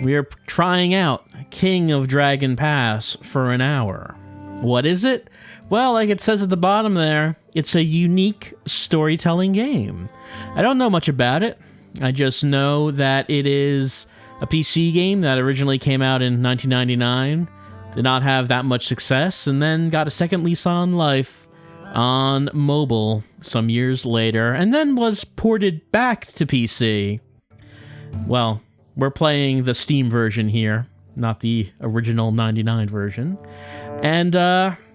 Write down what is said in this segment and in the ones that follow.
We are trying out King of Dragon Pass for an hour. What is it? Well, like it says at the bottom there, it's a unique storytelling game. I don't know much about it. I just know that it is a PC game that originally came out in 1999, did not have that much success, and then got a second lease on life on mobile some years later, and then was ported back to PC. Well, we're playing the Steam version here, not the original 99 version. And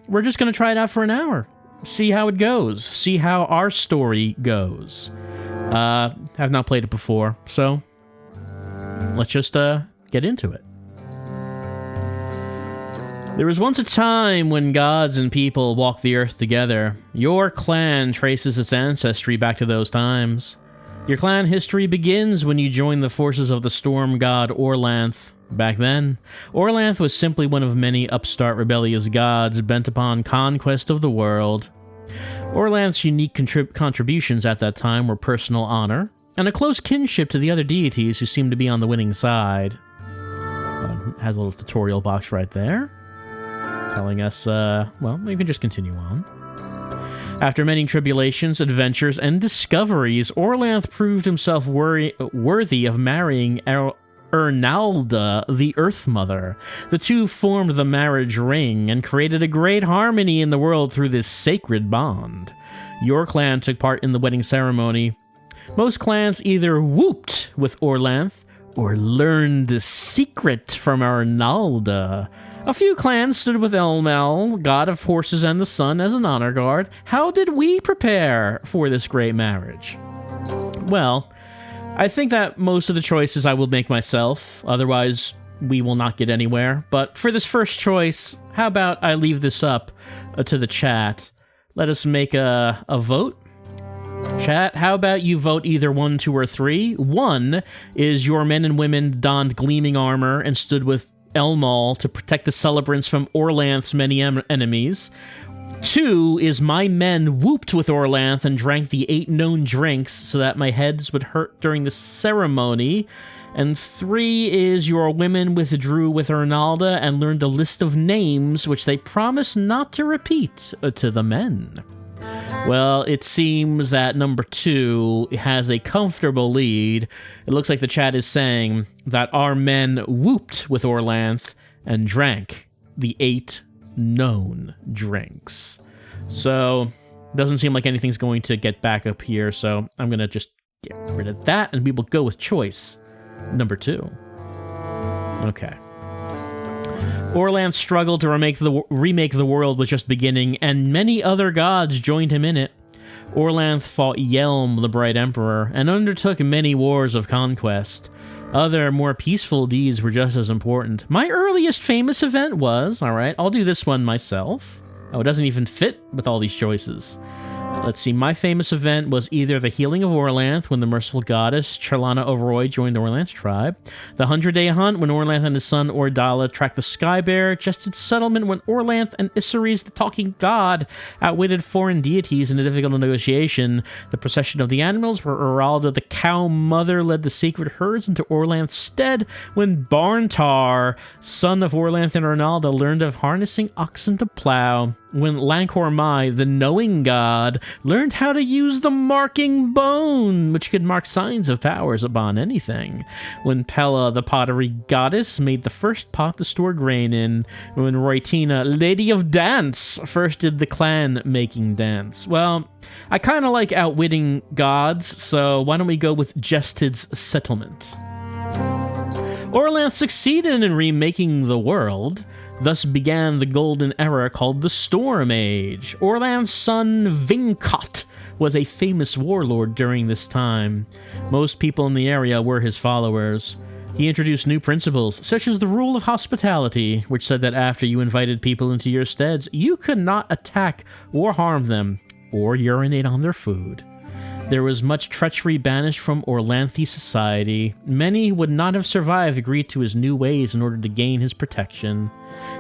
we're just going to try it out for an hour. See how it goes. See how our story goes. Have not played it before, so let's just get into it. There was once a time when gods and people walked the earth together. Your clan traces its ancestry back to those times. Your clan history begins when you join the forces of the storm god Orlanth. Back then, Orlanth was simply one of many upstart rebellious gods bent upon conquest of the world. Orlanth's unique contributions at that time were personal honor, and a close kinship to the other deities who seemed to be on the winning side. Has a little tutorial box right there, telling us, well, we can just continue on. After many tribulations, adventures, and discoveries, Orlanth proved himself worthy of marrying Uralda, the Earth Mother. The two formed the marriage ring and created a great harmony in the world through this sacred bond. Your clan took part in the wedding ceremony. Most clans either whooped with Orlanth or learned the secret from Uralda. A few clans stood with Elmal, god of horses and the sun, as an honor guard. How did we prepare for this great marriage? Well, I think that most of the choices I will make myself, otherwise we will not get anywhere. But for this first choice, how about I leave this up to the chat? Let us make a vote. Chat, how about you vote either 1, 2, or 3? 1 is your men and women donned gleaming armor and stood with Elmal to protect the celebrants from Orlanth's many enemies. 2 is my men whooped with Orlanth and drank the 8 known drinks so that my heads would hurt during the ceremony. And 3 is your women withdrew with Uralda and learned a list of names which they promised not to repeat to the men. Well, it seems that number 2 has a comfortable lead. It looks like the chat is saying that our men whooped with Orlanth and drank the 8 known drinks. So, doesn't seem like anything's going to get back up here, so I'm going to just get rid of that, and we will go with choice number 2. Okay. Orlanth struggled to remake the world was just beginning, and many other gods joined him in it. Orlanth fought Elmal, the Bright Emperor, and undertook many wars of conquest. Other, more peaceful deeds were just as important. My earliest famous event was, alright, I'll do this one myself. Oh, it doesn't even fit with all these choices. Let's see, my famous event was either the healing of Orlanth, when the merciful goddess Charlana Overroy joined Orlanth's tribe, the 100-day hunt, when Orlanth and his son Ordala tracked the Skybear, just its settlement when Orlanth and Isseres, the talking god, outwitted foreign deities in a difficult negotiation, the procession of the animals, where Uralda the Cow Mother led the sacred herds into Orlanth's stead, when Barntar, son of Orlanth and Uralda, learned of harnessing oxen to plow, when Lancor Mai, the knowing god, learned how to use the marking bone, which could mark signs of powers upon anything, when Pella, the pottery goddess, made the first pot to store grain in, when Roitina, lady of dance, first did the clan-making dance. Well, I kind of like outwitting gods, so why don't we go with Jested's settlement? Orlanth succeeded in remaking the world. Thus began the golden era called the Storm Age. Orlanth's son Vinkot was a famous warlord during this time. Most people in the area were his followers. He introduced new principles, such as the rule of hospitality, which said that after you invited people into your steads, you could not attack or harm them, or urinate on their food. There was much treachery banished from Orlanthi society. Many who would not have survived agreed to his new ways in order to gain his protection.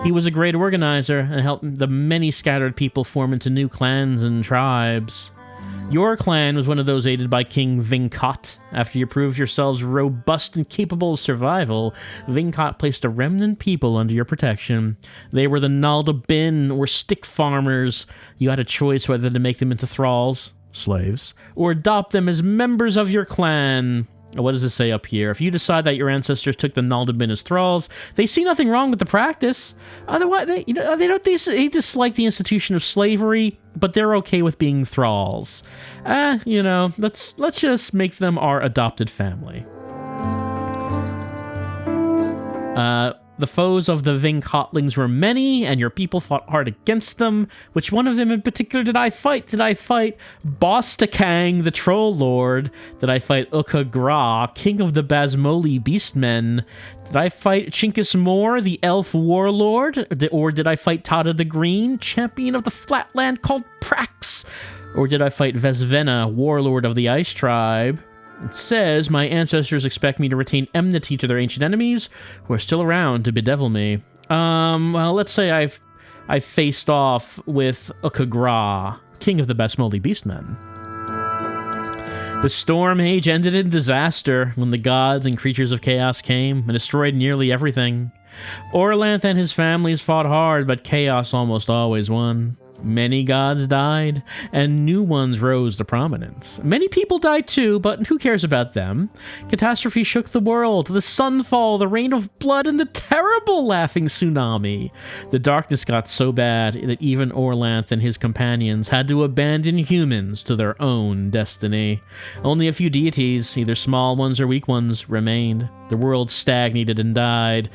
He was a great organizer and helped the many scattered people form into new clans and tribes. Your clan was one of those aided by King Vinkat. After you proved yourselves robust and capable of survival, Vinkat placed a remnant people under your protection. They were the Nalda Bin, or stick farmers. You had a choice whether to make them into thralls, slaves, or adopt them as members of your clan. What does it say up here? If you decide that your ancestors took the Nalda Bin as thralls, they see nothing wrong with the practice. Otherwise, they dislike the institution of slavery, but they're okay with being thralls. Let's just make them our adopted family. The foes of the Vinkotlings were many, and your people fought hard against them. Which one of them in particular did I fight? Did I fight Bostakang, the Troll Lord? Did I fight Uka-Gra, King of the Basmoli Beastmen? Did I fight Chinkus Moor, the Elf Warlord? Or did I fight Tada the Green, champion of the Flatland called Prax? Or did I fight Vesvena, Warlord of the Ice Tribe? It says, my ancestors expect me to retain enmity to their ancient enemies, who are still around to bedevil me. Well, let's say I've faced off with Uka-Gra, king of the Basmoli Beastmen. The Storm Age ended in disaster when the gods and creatures of chaos came and destroyed nearly everything. Orlanth and his families fought hard, but chaos almost always won. Many gods died, and new ones rose to prominence. Many people died too, but who cares about them? Catastrophe shook the world, the sunfall, the rain of blood, and the terrible laughing tsunami. The darkness got so bad that even Orlanth and his companions had to abandon humans to their own destiny. Only a few deities, either small ones or weak ones, remained. The world stagnated and died.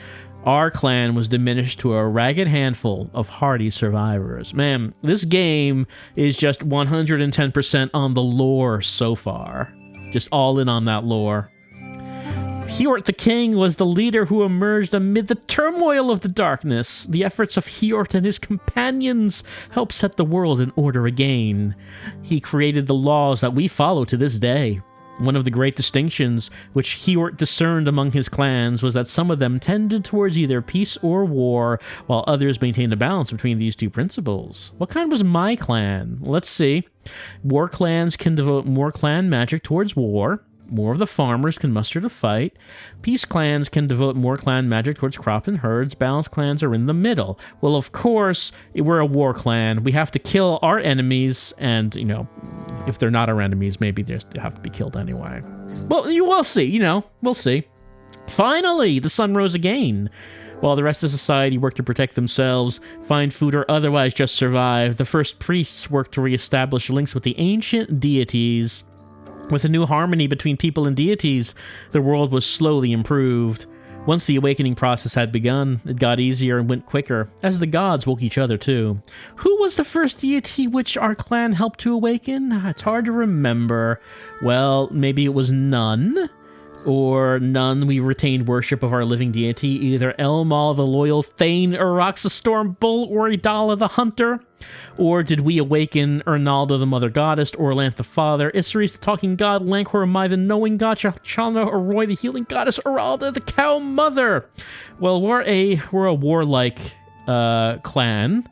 Our clan was diminished to a ragged handful of hardy survivors. Man, this game is just 110% on the lore so far. Just all in on that lore. Hjort the King was the leader who emerged amid the turmoil of the darkness. The efforts of Hjort and his companions helped set the world in order again. He created the laws that we follow to this day. One of the great distinctions which Hjort discerned among his clans was that some of them tended towards either peace or war, while others maintained a balance between these two principles. What kind was my clan? Let's see. War clans can devote more clan magic towards war. More of the farmers can muster to fight. Peace clans can devote more clan magic towards crop and herds. Balanced clans are in the middle. Well, of course, we're a war clan. We have to kill our enemies, and, if they're not our enemies, maybe they have to be killed anyway. Well, we'll see, we'll see. Finally, the sun rose again. While the rest of society worked to protect themselves, find food, or otherwise just survive, the first priests worked to reestablish links with the ancient deities. With a new harmony between people and deities, the world was slowly improved. Once the awakening process had begun, it got easier and went quicker, as the gods woke each other too. Who was the first deity which our clan helped to awaken? It's hard to remember. Well, maybe it was Nun. Or none, we retained worship of our living deity, either Elmal the Loyal Thane, Arax the Storm Bull, or Idala the Hunter? Or did we awaken Uralda the Mother Goddess, Orlanth the Father, Isseris the Talking God, Lankhor Mai the Knowing God, Chalna Roy the Healing Goddess, Uralda the Cow Mother? Well, we're a warlike clan.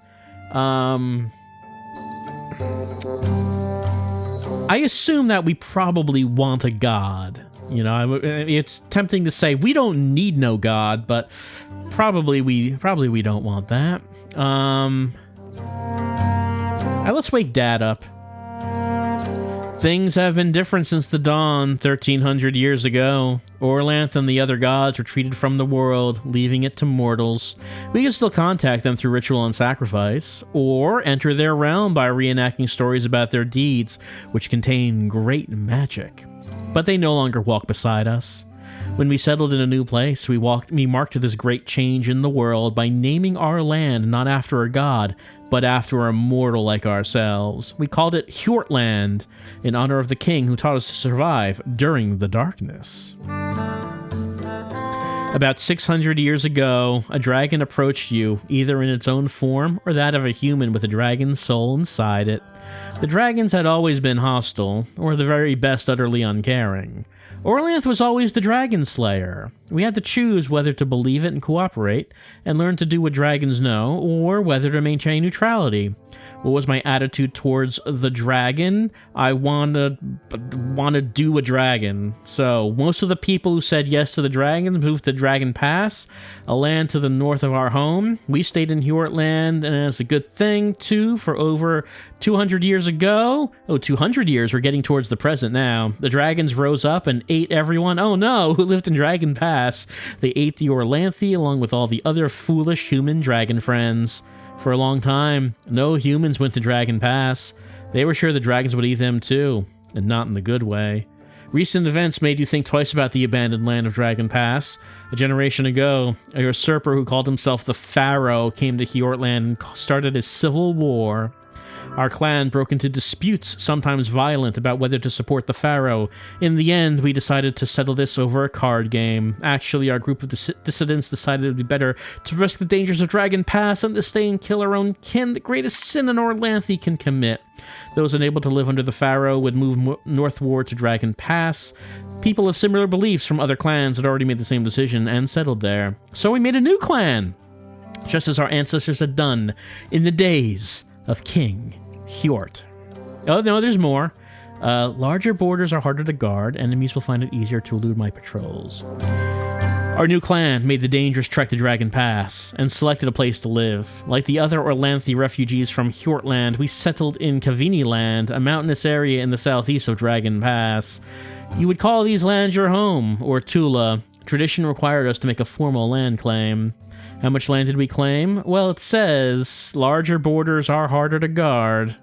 I assume that we probably want a god. It's tempting to say we don't need no god, but probably we don't want that. Let's wake Dad up. Things have been different since the dawn, 1,300 years ago. Orlanth and the other gods retreated from the world, leaving it to mortals. We can still contact them through ritual and sacrifice, or enter their realm by reenacting stories about their deeds, which contain great magic. But they no longer walk beside us. When we settled in a new place, we marked this great change in the world by naming our land not after a god, but after a mortal like ourselves. We called it Hjortland, in honor of the king who taught us to survive during the darkness. About 600 years ago, a dragon approached you, either in its own form or that of a human with a dragon's soul inside it. The dragons had always been hostile, or the very best utterly uncaring. Orlanth was always the dragon slayer. We had to choose whether to believe it and cooperate, and learn to do what dragons know, or whether to maintain neutrality. What was my attitude towards the dragon? I wanna do a dragon. So most of the people who said yes to the dragon moved to Dragon Pass, a land to the north of our home. We stayed in Hjortland, and it's a good thing too. For over 200 years ago, 200 years. We're getting towards the present now. The dragons rose up and ate everyone. Oh no, who lived in Dragon Pass? They ate the Orlanthi along with all the other foolish human dragon friends. For a long time, no humans went to Dragon Pass. They were sure the dragons would eat them too, and not in the good way. Recent events made you think twice about the abandoned land of Dragon Pass. A generation ago, a usurper who called himself the Pharaoh came to Hjortland and started a civil war. Our clan broke into disputes, sometimes violent, about whether to support the Pharaoh. In the end, we decided to settle this over a card game. Actually, our group of dissidents decided it would be better to risk the dangers of Dragon Pass and to stay and kill our own kin, the greatest sin an Orlanthi can commit. Those unable to live under the Pharaoh would move northward to Dragon Pass. People of similar beliefs from other clans had already made the same decision and settled there. So we made a new clan, just as our ancestors had done in the days of King Hjort. Oh, no, there's more. Larger borders are harder to guard. Enemies will find it easier to elude my patrols. Our new clan made the dangerous trek to Dragon Pass and selected a place to live. Like the other Orlanthi refugees from Hjortland, we settled in Kavini Land, a mountainous area in the southeast of Dragon Pass. You would call these lands your home, or Tula. Tradition required us to make a formal land claim. How much land did we claim? Well, it says larger borders are harder to guard.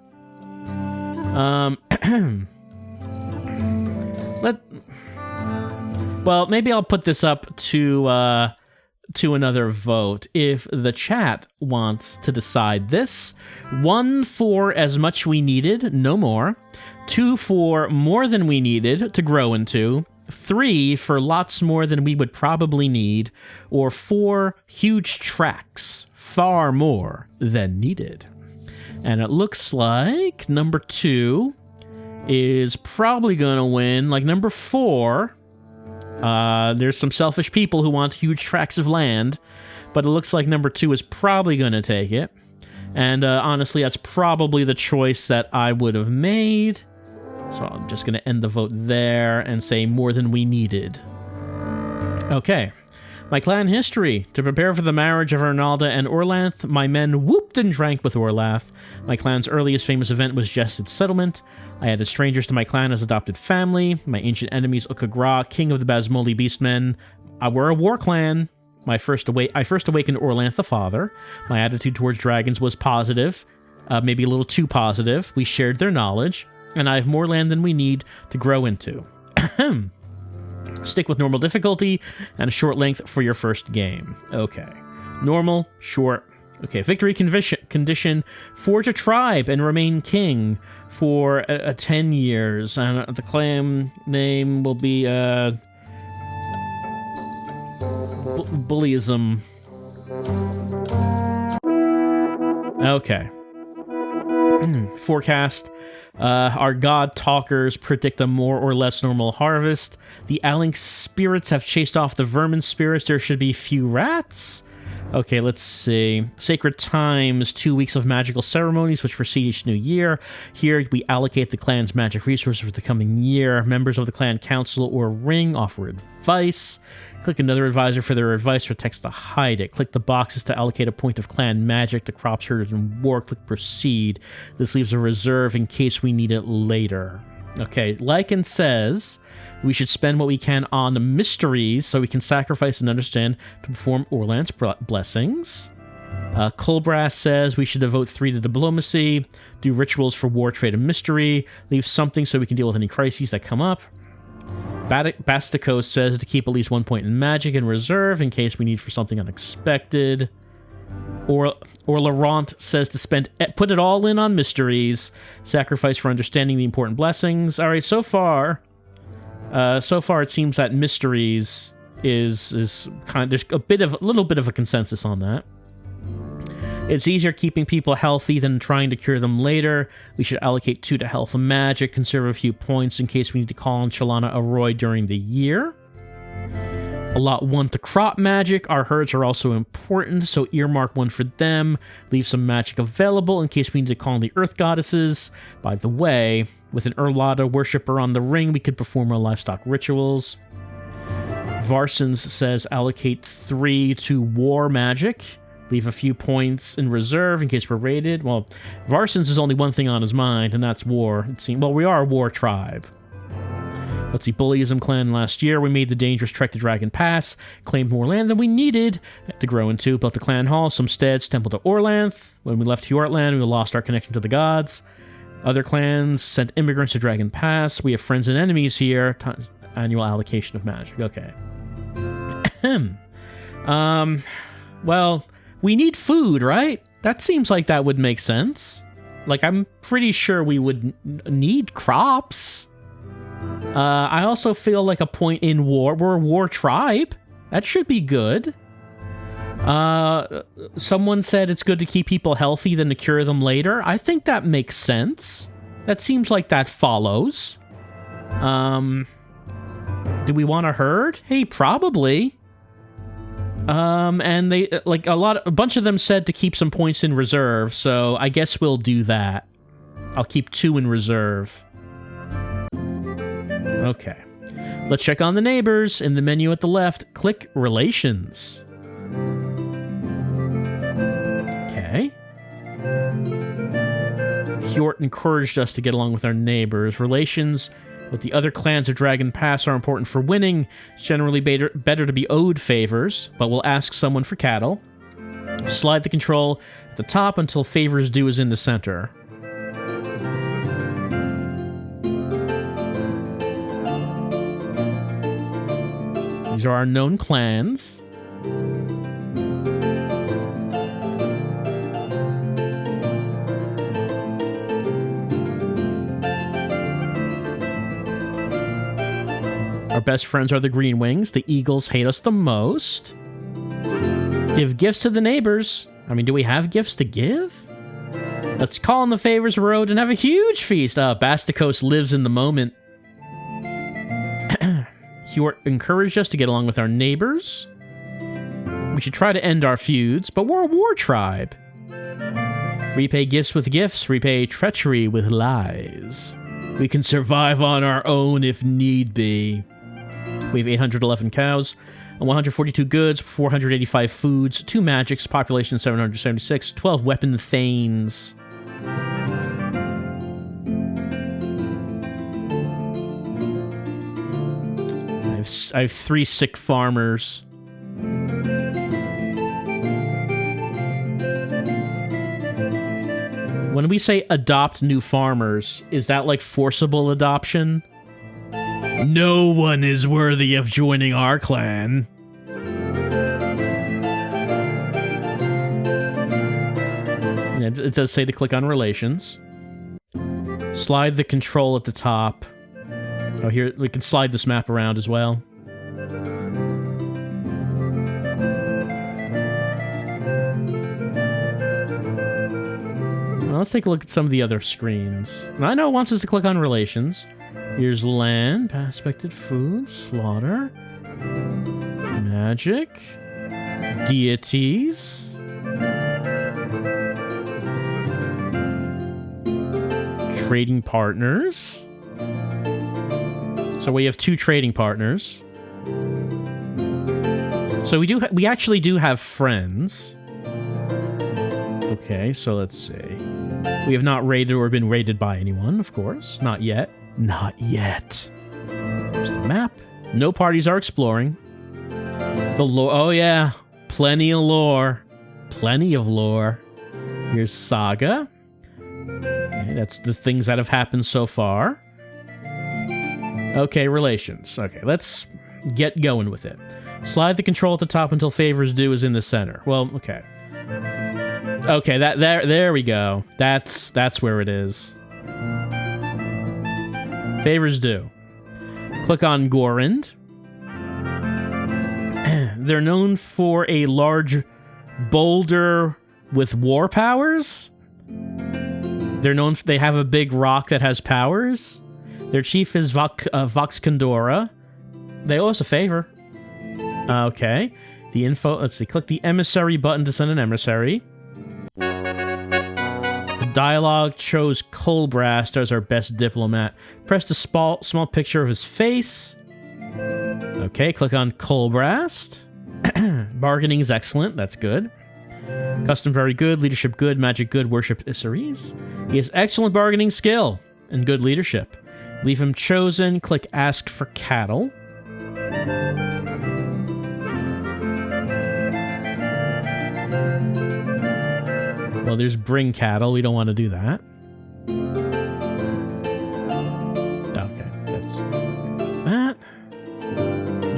Well, maybe I'll put this up to another vote. If the chat wants to decide this, 1 for as much we needed, no more. 2 for more than we needed to grow into. 3 for lots more than we would probably need, or 4 huge tracks, far more than needed. And it looks like number 2 is probably going to win. Like number 4, there's some selfish people who want huge tracts of land, but it looks like number 2 is probably going to take it. And honestly, that's probably the choice that I would have made. So I'm just going to end the vote there and say more than we needed. Okay. My clan history. To prepare for the marriage of Uralda and Orlanth, my men whooped and drank with Orlath. My clan's earliest famous event was just its settlement. I added strangers to my clan as adopted family. My ancient enemies, Ukagra, king of the Basmoli beastmen, were a war clan. I first awakened Orlanth the father. My attitude towards dragons was positive, maybe a little too positive. We shared their knowledge. And I have more land than we need to grow into. Stick with normal difficulty and a short length for your first game. Okay. Normal, short. Okay, victory condition. Forge a tribe and remain king for 10 years. And the clan name will be Bullyism. Okay. Forecast. Our god talkers predict a more or less normal harvest. The Alink spirits have chased off the vermin spirits. There should be few rats. Okay, let's see. Sacred times, 2 weeks of magical ceremonies which precede each new year. Here we allocate the clan's magic resources for the coming year. Members of the clan council or ring offer advice. Click another advisor for their advice or text to hide it. Click the boxes to allocate a point of clan magic to crops, herders, and war. Click proceed. This leaves a reserve in case we need it later. Okay, Lycan says we should spend what we can on the mysteries so we can sacrifice and understand to perform Orlanth's blessings. Colbrass says we should devote 3 to diplomacy, do rituals for war, trade, and mystery, leave something so we can deal with any crises that come up. Bastico says to keep at least 1 point in magic in reserve in case we need for something unexpected. Or Laurent says to put it all in on mysteries, sacrifice for understanding the important blessings. All right, so far it seems that mysteries is kind of, there's a little bit of a consensus on that. It's easier keeping people healthy than trying to cure them later. We should allocate 2 to health and magic, conserve a few points in case we need to call on Chalana Arroy during the year. A lot want the crop magic. Our herds are also important, so earmark one for them. Leave some magic available in case we need to call on the earth goddesses. By the way, with an Uralda worshipper on the ring, we could perform our livestock rituals. Varsons says allocate 3 to war magic. Leave a few points in reserve in case we're raided. Well, Varsons is only one thing on his mind, and that's war. It seems, well, we are a war tribe. Let's see, Bullyism Clan last year. We made the dangerous trek to Dragon Pass, claimed more land than we needed to grow into, built a clan hall, some steads, temple to Orlanth. When we left Hjortland, we lost our connection to the gods. Other clans sent immigrants to Dragon Pass. We have friends and enemies here. Annual allocation of magic. Okay. Well, we need food, right? That seems like that would make sense. Like, I'm pretty sure we would need crops. I also feel like a point in war. We're a war tribe. That should be good. Someone said it's good to keep people healthy than to cure them later. I think that makes sense. That seems like that follows. Do we want a herd? Hey, probably. And they, like, a bunch of them said to keep some points in reserve, so I guess we'll do that. I'll keep 2 in reserve. Okay. Let's check on the neighbors. In the menu at the left, click Relations. Okay. Hjort encouraged us to get along with our neighbors. Relations with the other clans of Dragon Pass are important for winning. It's generally better to be owed favors, but we'll ask someone for cattle. Slide the control at the top until favors due is in the center. These are our known clans. Our best friends are the Green Wings. The Eagles hate us the most. Give gifts to the neighbors. I mean, do we have gifts to give? Let's call on the favors road and have a huge feast. Bastikos lives in the moment. Hjort encouraged us to get along with our neighbors. We should try to end our feuds, but we're a war tribe. Repay gifts with gifts. Repay treachery with lies. We can survive on our own if need be. We have 811 cows, 142 goods, 485 foods, 2 magics, population 776, 12 weapon thanes. I have 3 sick farmers. When we say adopt new farmers, is that like forcible adoption? No one is worthy of joining our clan. It does say to click on Relations. Slide the control at the top. Oh, here, we can slide this map around as well. Well, let's take a look at some of the other screens. I know it wants us to click on Relations. Here's land, aspected food, slaughter, magic, deities, trading partners. So we have 2 trading partners. So we actually do have friends. Okay, so let's see. We have not raided or been raided by anyone, of course. Not yet. Not yet. There's the map. No parties are exploring. The lore. Oh, yeah. Plenty of lore. Plenty of lore. Here's Saga. Okay, that's the things that have happened so far. Okay, Relations. Okay, let's get going with it. Slide the control at the top until favors due is in the center. Well, okay. Okay, there we go. That's where it is. Favors due. Click on Gorand. They're known for a large boulder with war powers. They have a big rock that has powers. Their chief is Vox Condora. They owe us a favor. Okay. The info, let's see, click the emissary button to send an emissary. The dialogue chose Colbrast as our best diplomat. Press the small picture of his face. Okay, click on Colbrast. Bargaining is excellent, that's good. Custom very good, leadership good, magic good, worship Isseries. He has excellent bargaining skill and good leadership. Leave him chosen, click ask for cattle. Well, there's bring cattle, we don't want to do that. Okay, that's that.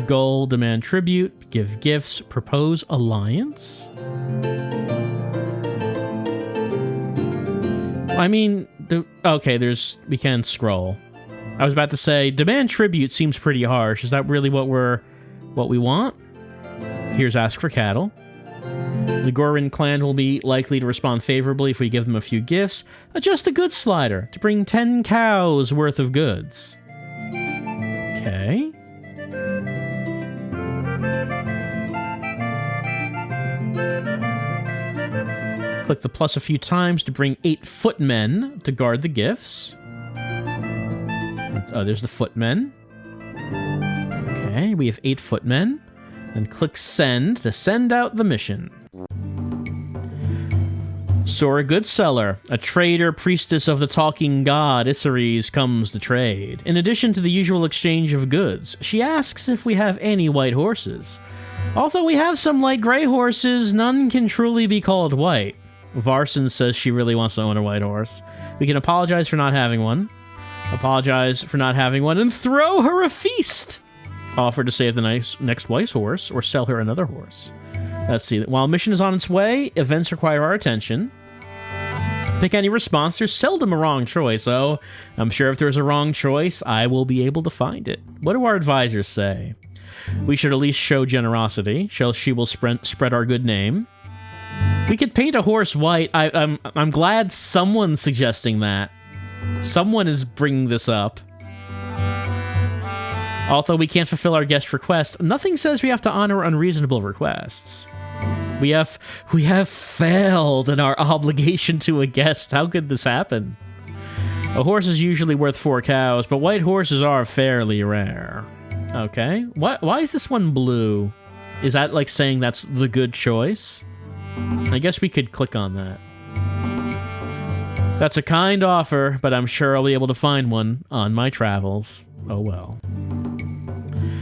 Goal, demand tribute, give gifts, propose alliance. I mean, okay, we can scroll. I was about to say, demand tribute seems pretty harsh. Is that really what we want? Here's ask for cattle. The Gorin clan will be likely to respond favorably if we give them a few gifts. Adjust the goods slider to bring 10 cows worth of goods. Okay. Click the plus a few times to bring 8 footmen to guard the gifts. Oh, there's the footmen. Okay, we have 8 footmen. Then click send to send out the mission. Sora Goodseller, a trader priestess of the talking god Isseries, comes to trade. In addition to the usual exchange of goods, she asks if we have any white horses. Although we have some light gray horses, none can truly be called white. Varson says she really wants to own a white horse. We can apologize for not having one. And throw her a feast! Offer to save the next white horse, or sell her another horse. Let's see. While mission is on its way, events require our attention. Pick any response. There's seldom a wrong choice, so I'm sure if there's a wrong choice, I will be able to find it. What do our advisors say? We should at least show generosity. She will spread our good name. We could paint a horse white. I'm glad someone's suggesting that. Someone is bringing this up. Although we can't fulfill our guest request, nothing says we have to honor unreasonable requests. We have failed in our obligation to a guest. How could this happen? A horse is usually worth 4 cows, but white horses are fairly rare. Okay. Why is this one blue? Is that like saying that's the good choice? I guess we could click on that. That's a kind offer, but I'm sure I'll be able to find one on my travels. Oh well.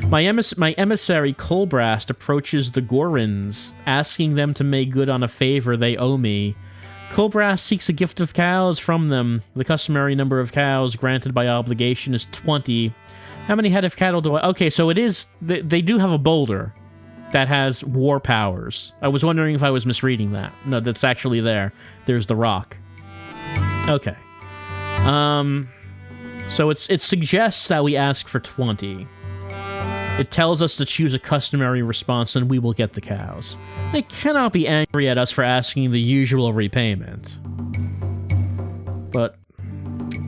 My emissary Colbrast approaches the Gorins, asking them to make good on a favor they owe me. Colbrast seeks a gift of cows from them. The customary number of cows granted by obligation is 20. How many head of cattle do I... Okay, so it is... They do have a boulder that has war powers. I was wondering if I was misreading that. No, that's actually there. There's the rock. Okay. So it suggests that we ask for 20. It tells us to choose a customary response and we will get the cows. They cannot be angry at us for asking the usual repayment. But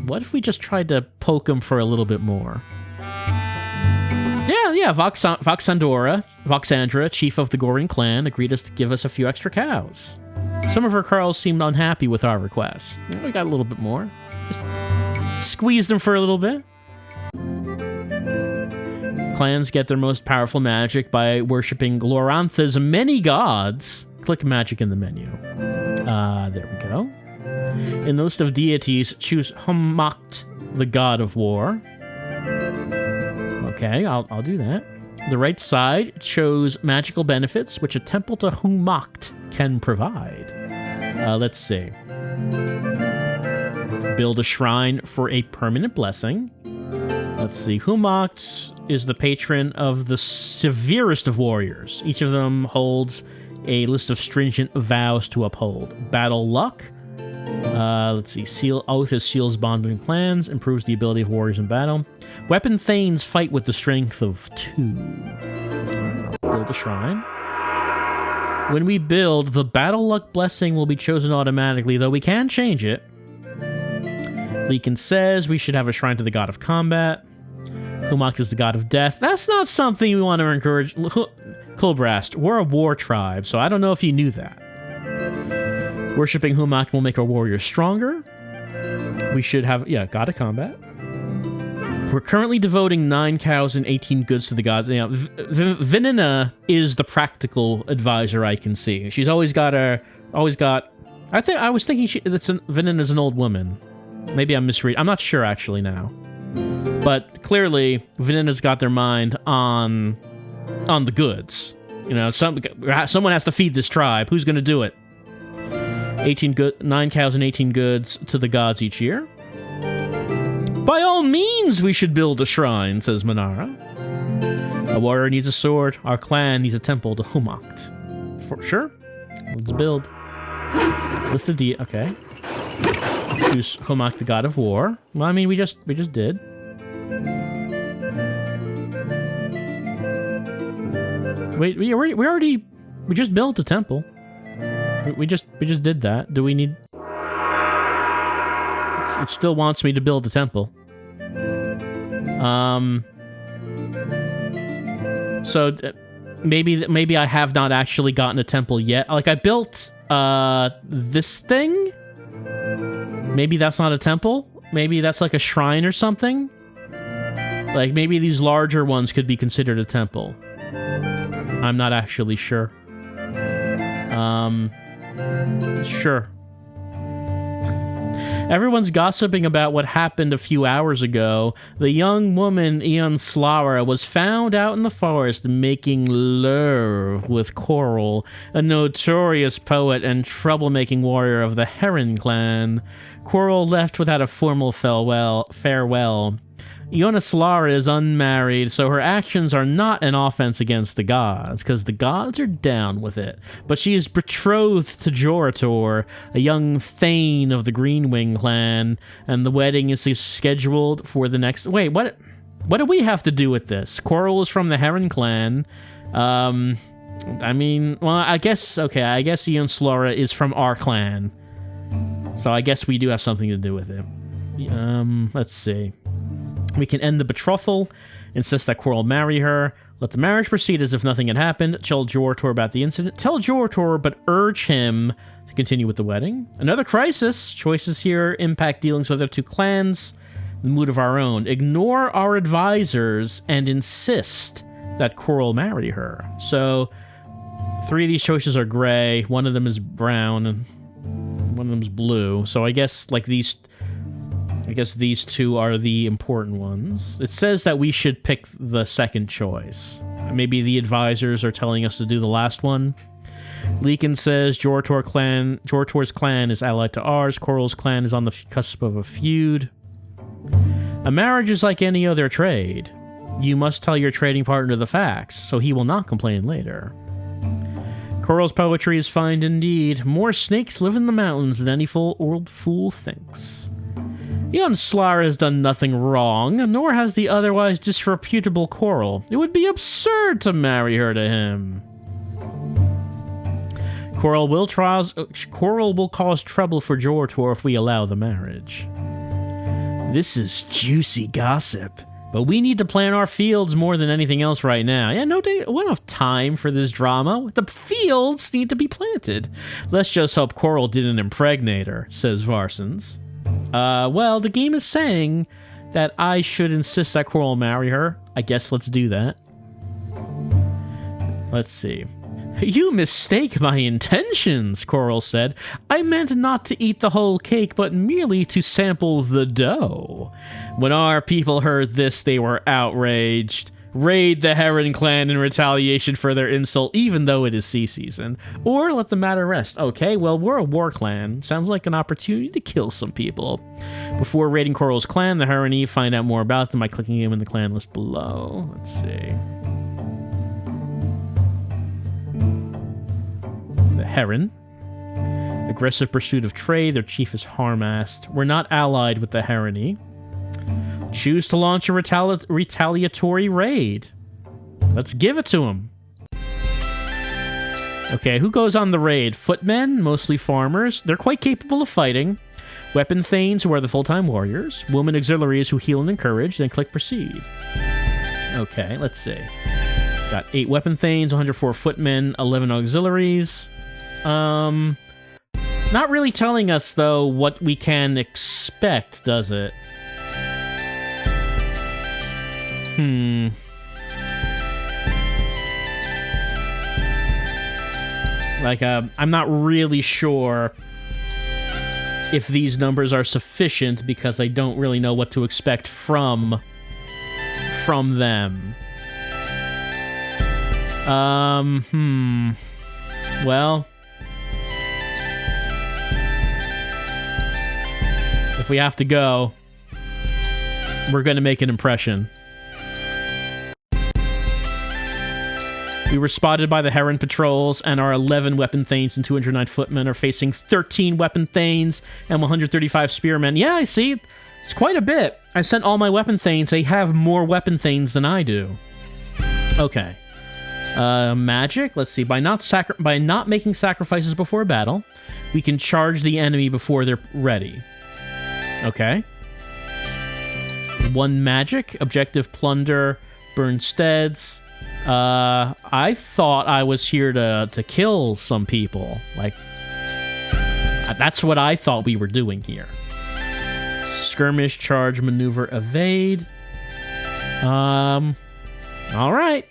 what if we just tried to poke them for a little bit more? Yeah, Voxandra, chief of the Gorin clan, agreed to give us a few extra cows. Some of her carls seemed unhappy with our request. We got a little bit more. Just squeezed them for a little bit. Clans get their most powerful magic by worshipping Glorantha's many gods. Click magic in the menu. There we go. In the list of deities, choose Humakt, the god of war. Okay, I'll do that. The right side shows magical benefits which a temple to Humakt can provide. Let's see. Build a shrine for a permanent blessing. Let's see. Humakt is the patron of the severest of warriors. Each of them holds a list of stringent vows to uphold. Battle luck. Let's see. Seal oath is seals bond between clans. Improves the ability of warriors in battle. Weapon thanes fight with the strength of 2. Build a shrine. When we build, the battle luck blessing will be chosen automatically, though we can change it. Leakin says we should have a shrine to the god of combat. Humakt is the god of death. That's not something we want to encourage. Kulbrast, we're a war tribe, so I don't know if you knew that. Worshipping Humak will make our warriors stronger. We should have, yeah, god of combat. We're currently devoting 9 cows and 18 goods to the gods. You know, Venina is the practical advisor I can see. She's always got. I was thinking Venina's an old woman. Maybe I'm misreading. I'm not sure actually now. But clearly, Venina's got their mind on the goods. You know, someone has to feed this tribe. Who's going to do it? 9 cows and 18 goods to the gods each year. By all means, we should build a shrine, says Manara. A warrior needs a sword. Our clan needs a temple to Humakt. For sure. Let's build. Listed the okay. Choose Humakt, the god of war. Well, I mean, we just did. Wait, we just built a temple. We just did that. Do we need? It still wants me to build a temple. So maybe I have not actually gotten a temple yet. Like I built this thing. Maybe that's not a temple. Maybe that's like a shrine or something. Like maybe these larger ones could be considered a temple. I'm not actually sure. Sure. Everyone's gossiping about what happened a few hours ago. The young woman, Ion Slara, was found out in the forest making love with Coral, a notorious poet and troublemaking warrior of the Heron clan. Coral left without a formal farewell. Iona Slara is unmarried, so her actions are not an offense against the gods, because the gods are down with it. But she is betrothed to Jorator, a young Thane of the Greenwing clan, and the wedding is scheduled for the next... Wait, what do we have to do with this? Coral is from the Heron clan. I mean, well, I guess Ion Slara is from our clan. So I guess we do have something to do with it. Let's see. We can end the betrothal, insist that Coral marry her, let the marriage proceed as if nothing had happened, tell Jorator about the incident, tell Jorator but urge him to continue with the wedding. Another crisis. Choices here impact dealings with our two clans, the mood of our own. Ignore our advisors and insist that Coral marry her. So, 3 of these choices are gray, 1 of them is brown, and 1 of them is blue. So I guess these 2 are the important ones. It says that we should pick the second choice. Maybe the advisors are telling us to do the last one. Leakin says Jorator's clan is allied to ours. Coral's clan is on the cusp of a feud. A marriage is like any other trade. You must tell your trading partner the facts, so he will not complain later. Coral's poetry is fine indeed. More snakes live in the mountains than any old fool thinks. Ion Slara has done nothing wrong, nor has the otherwise disreputable Coral. It would be absurd to marry her to him. Coral will cause trouble for Jorator if we allow the marriage. This is juicy gossip, but we need to plan our fields more than anything else right now. Yeah, we don't have time for this drama. The fields need to be planted. Let's just hope Coral didn't impregnate her, says Varsons. Well, the game is saying that I should insist that Coral marry her. I guess let's do that. Let's see. You mistake my intentions, Coral said. I meant not to eat the whole cake, but merely to sample the dough. When our people heard this, they were outraged. Raid the Heron clan in retaliation for their insult, even though it is sea season. Or let the matter rest. Okay, well, we're a war clan. Sounds like an opportunity to kill some people. Before raiding Coral's clan, the Heronese find out more about them by clicking them in the clan list below. Let's see. The Heron. Aggressive pursuit of trade. Their chief is Harmast. We're not allied with the Heronese. Choose to launch a retaliatory raid. Let's give it to him. Okay, who goes on the raid? Footmen, mostly farmers. They're quite capable of fighting. Weapon Thanes, who are the full-time warriors. Woman auxiliaries who heal and encourage. Then click proceed. Okay, let's see. Got 8 weapon thanes, 104 footmen, 11 auxiliaries. Not really telling us, though, what we can expect, does it? Like, I'm not really sure if these numbers are sufficient because I don't really know what to expect from them. Well, if we have to go, we're going to make an impression. We were spotted by the Heron patrols, and our 11 weapon thanes and 209 footmen are facing 13 weapon thanes and 135 spearmen. Yeah, I see. It's quite a bit. I sent all my weapon thanes. They have more weapon thanes than I do. Okay. Magic. Let's see. By not making sacrifices before battle, we can charge the enemy before they're ready. Okay. 1 magic. Objective plunder. Burn steads. I thought I was here to kill some people. Like, that's what I thought we were doing here. Skirmish, charge, maneuver, evade. All right.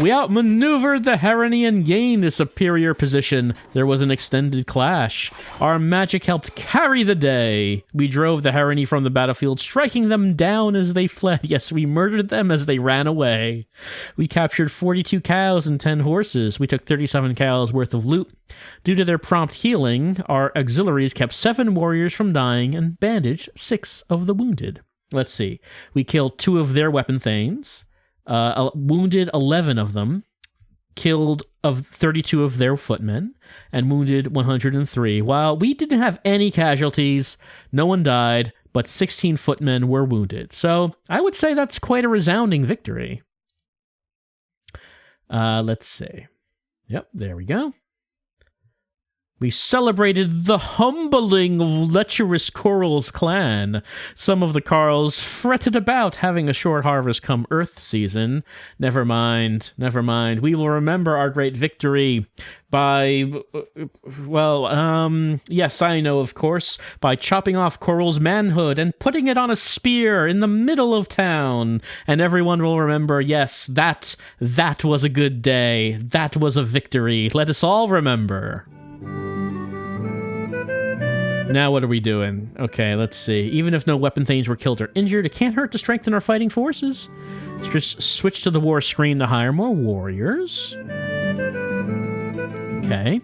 We outmaneuvered the Herony and gained a superior position. There was an extended clash. Our magic helped carry the day. We drove the Herony from the battlefield, striking them down as they fled. Yes, we murdered them as they ran away. We captured 42 cows and 10 horses. We took 37 cows worth of loot. Due to their prompt healing, our auxiliaries kept 7 warriors from dying and bandaged 6 of the wounded. Let's see. We killed 2 of their weapon thanes. Wounded 11 of them, killed 32 of their footmen, and wounded 103. While we didn't have any casualties, no one died, but 16 footmen were wounded. So I would say that's quite a resounding victory. Let's see. Yep, there we go. We celebrated the humbling of lecherous Coral's clan. Some of the Carls fretted about having a short harvest come Earth season. Never mind, never mind. We will remember our great victory by, well, yes, I know, of course, by chopping off Coral's manhood and putting it on a spear in the middle of town. And everyone will remember, yes, that was a good day. That was a victory. Let us all remember. Now what are we doing? Okay, let's see. Even if no weapon thanes were killed or injured, it can't hurt to strengthen our fighting forces. Let's just switch to the war screen to hire more warriors. Okay.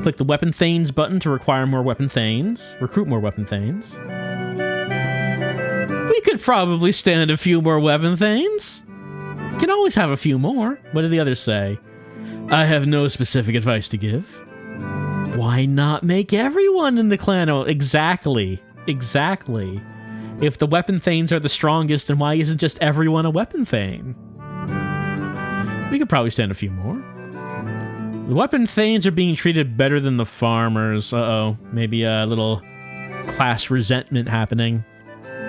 Click the weapon thanes button to require more weapon thanes. Recruit more weapon thanes. We could probably stand a few more weapon thanes. Can always have a few more. What do the others say? I have no specific advice to give. Why not make everyone in the clan? Oh, exactly. If the weapon thanes are the strongest, then why isn't just everyone a weapon thane? We could probably stand a few more. The weapon thanes are being treated better than the farmers. Uh-oh. Maybe a little class resentment happening.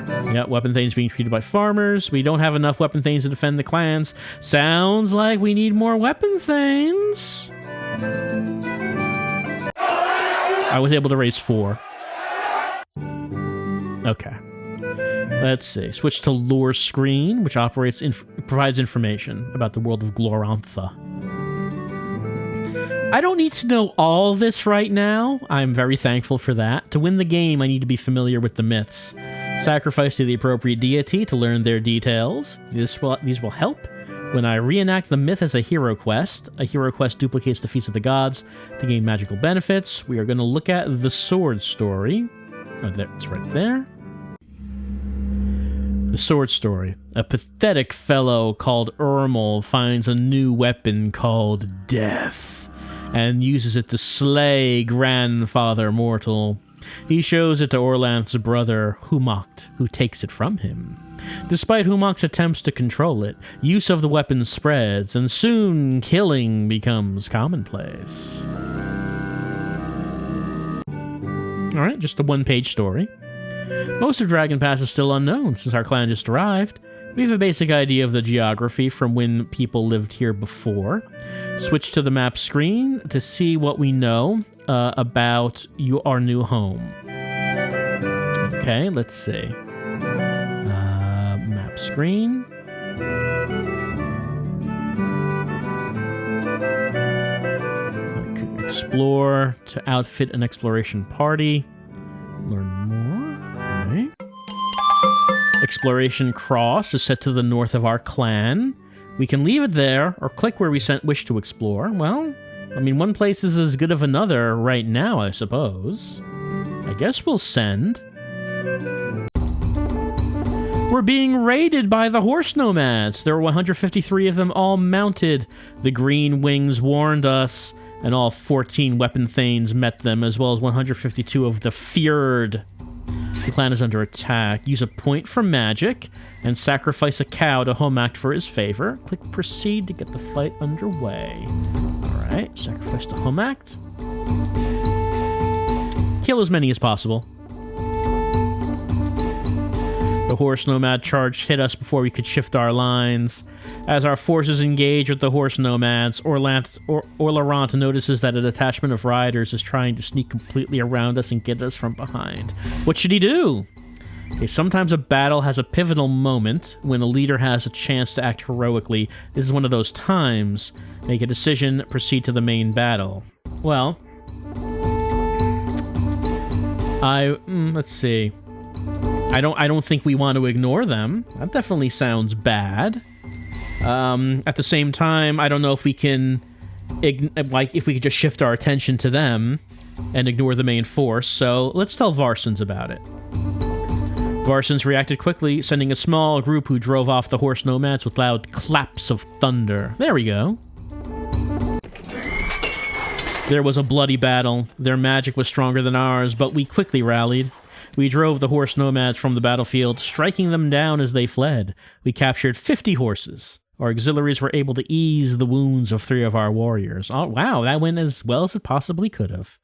Yeah, weapon thanes being treated by farmers. We don't have enough weapon thanes to defend the clans. Sounds like we need more weapon thanes. I was able to raise 4. Okay. Let's see. Switch to lore screen, which provides information about the world of Glorantha. I don't need to know all this right now. I'm very thankful for that. To win the game, I need to be familiar with the myths. Sacrifice to the appropriate deity to learn their details. These will help. When I reenact the myth as a hero quest duplicates the feats of the gods to gain magical benefits. We are going to look at the sword story. Oh, it's right there. The sword story. A pathetic fellow called Urmal finds a new weapon called Death and uses it to slay Grandfather Mortal. He shows it to Orlanth's brother, Humakt, who takes it from him. Despite Humakt's attempts to control it, use of the weapon spreads, and soon killing becomes commonplace. Alright, just a one-page story. Most of Dragon Pass is still unknown since our clan just arrived. We have a basic idea of the geography from when people lived here before. Switch to the map screen to see what we know about our new home. Okay, let's see. Map screen. Explore to outfit an exploration party. Learn more. All right. Exploration cross is set to the north of our clan. We can leave it there or click where we wish to explore. Well, I mean, one place is as good as another right now, I suppose. I guess we'll send. We're being raided by the horse nomads. There were 153 of them, all mounted. The green wings warned us, and all 14 weapon thanes met them, as well as 152 of the feared. The clan is under attack. Use a point for magic and sacrifice a cow to home act for his favor. Click proceed to get the fight underway. Alright, sacrifice to home act. Kill as many as possible. The horse nomad charge hit us before we could shift our lines. As our forces engage with the horse nomads, Orlarant notices that a detachment of riders is trying to sneak completely around us and get us from behind. What should he do? Okay, sometimes a battle has a pivotal moment when a leader has a chance to act heroically. This is one of those times. Make a decision, proceed to the main battle. Well, let's see. I don't think we want to ignore them. That definitely sounds bad. At the same time, I don't know if we can, if we could just shift our attention to them and ignore the main force. So let's tell Varsons about it. Varsons reacted quickly, sending a small group who drove off the horse nomads with loud claps of thunder. There we go. There was a bloody battle. Their magic was stronger than ours, but we quickly rallied. We drove the horse nomads from the battlefield, striking them down as they fled. We captured 50 horses. Our auxiliaries were able to ease the wounds of 3 of our warriors. Oh, wow, that went as well as it possibly could have.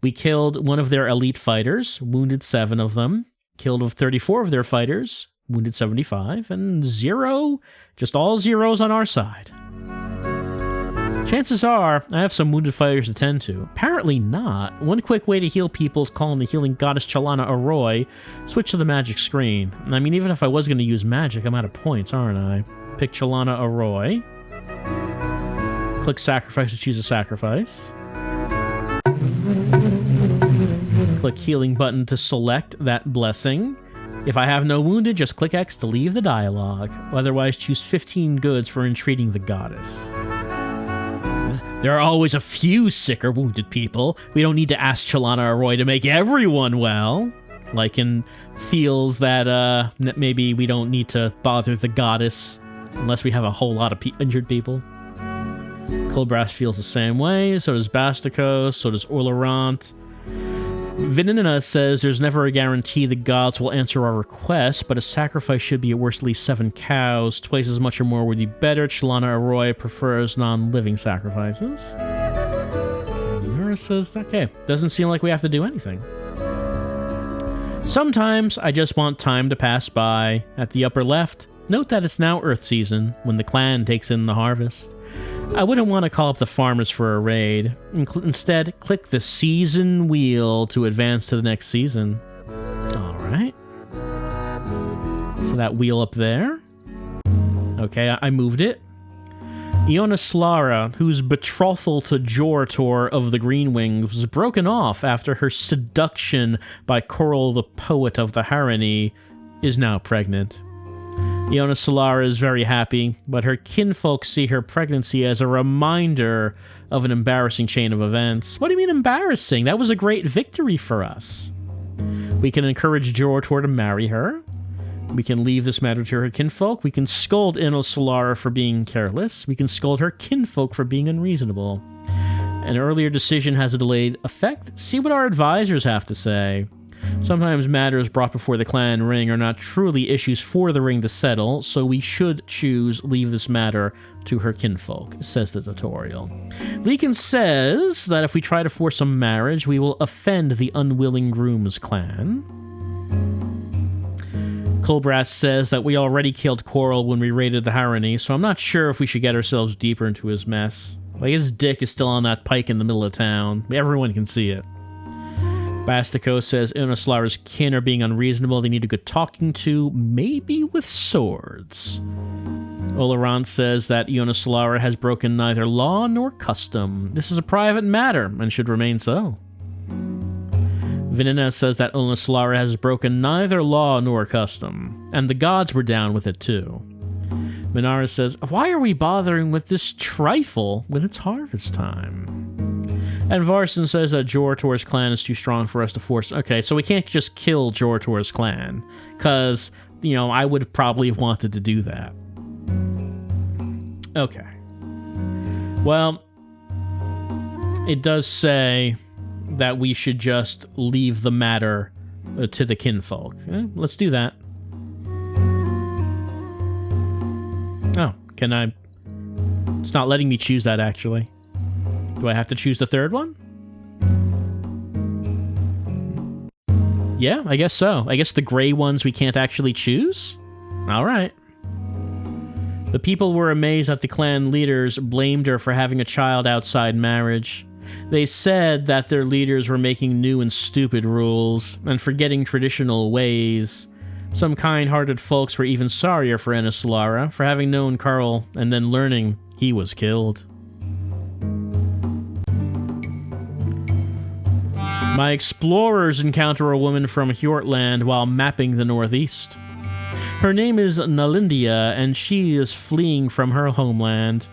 We killed one of their elite fighters, wounded 7 of them, killed 34 of their fighters, wounded 75, and 0, just all zeros on our side. Chances are, I have some wounded fighters to tend to. Apparently not. One quick way to heal people is calling the healing goddess Chalana Arroy. Switch to the magic screen. I mean, even if I was going to use magic, I'm out of points, aren't I? Pick Chalana Arroy. Click sacrifice to choose a sacrifice. Click healing button to select that blessing. If I have no wounded, just click X to leave the dialogue. Otherwise, choose 15 goods for entreating the goddess. There are always a few sick or wounded people. We don't need to ask Chalana Arroy to make everyone well. Lycan feels that maybe we don't need to bother the goddess unless we have a whole lot of injured people. Colbras feels the same way. So does Bastikos. So does Orlarant. Vinina says there's never a guarantee the gods will answer our requests, but a sacrifice should be at worst at least 7 cows. Twice as much or more would be better. Chalana Arroy prefers non-living sacrifices. Mira says, okay, doesn't seem like we have to do anything. Sometimes I just want time to pass by. At the upper left, note that it's now Earth season, when the clan takes in the harvest. I wouldn't want to call up the farmers for a raid. Instead, click the season wheel to advance to the next season. Alright. So that wheel up there. Okay, I moved it. Iona Slara, whose betrothal to Jorator of the Green Wings was broken off after her seduction by Coral the Poet of the Harony, is now pregnant. Iona Solara is very happy, but her kinfolk see her pregnancy as a reminder of an embarrassing chain of events. What do you mean embarrassing? That was a great victory for us. We can encourage Jorator to marry her. We can leave this matter to her kinfolk. We can scold Iona Solara for being careless. We can scold her kinfolk for being unreasonable. An earlier decision has a delayed effect. See what our advisors have to say. Sometimes matters brought before the clan ring are not truly issues for the ring to settle, so we should choose leave this matter to her kinfolk, says the tutorial. Lycan says that if we try to force a marriage, we will offend the unwilling groom's clan. Colbrass says that we already killed Coral when we raided the Harony, so I'm not sure if we should get ourselves deeper into his mess. Like, his dick is still on that pike in the middle of town. Everyone can see it. Bastico says Unoslara's kin are being unreasonable. They need a good talking to, maybe with swords. Olerant says that Unoslara has broken neither law nor custom. This is a private matter and should remain so. Venina says that Unoslara has broken neither law nor custom, and the gods were down with it too. Minara says, why are we bothering with this trifle when it's harvest time? And Varson says that Jortor's clan is too strong for us to force... Okay, so we can't just kill Jortor's clan, because, you know, I would probably have wanted to do that. Okay. Well, it does say that we should just leave the matter to the kinfolk. Let's do that. Oh, can I... It's not letting me choose that, actually. Do I have to choose the third one? Yeah, I guess so. I guess the gray ones we can't actually choose? Alright. The people were amazed that the clan leaders blamed her for having a child outside marriage. They said that their leaders were making new and stupid rules, and forgetting traditional ways. Some kind-hearted folks were even sorrier for Unoslara for having known Carl and then learning he was killed. My explorers encounter a woman from Hjortland while mapping the northeast. Her name is Nalindia, and she is fleeing from her homeland.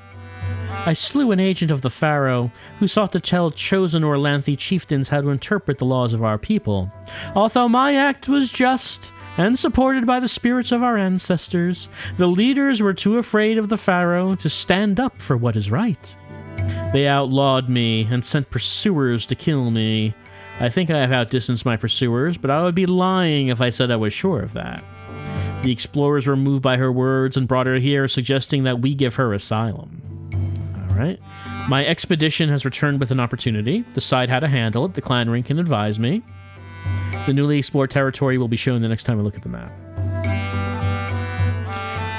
I slew an agent of the Pharaoh who sought to tell chosen Orlanthi chieftains how to interpret the laws of our people. Although my act was just and supported by the spirits of our ancestors, the leaders were too afraid of the Pharaoh to stand up for what is right. They outlawed me and sent pursuers to kill me. I think I have outdistanced my pursuers, but I would be lying if I said I was sure of that. The explorers were moved by her words and brought her here, suggesting that we give her asylum. Alright. My expedition has returned with an opportunity. Decide how to handle it. The clan ring can advise me. The newly explored territory will be shown the next time I look at the map.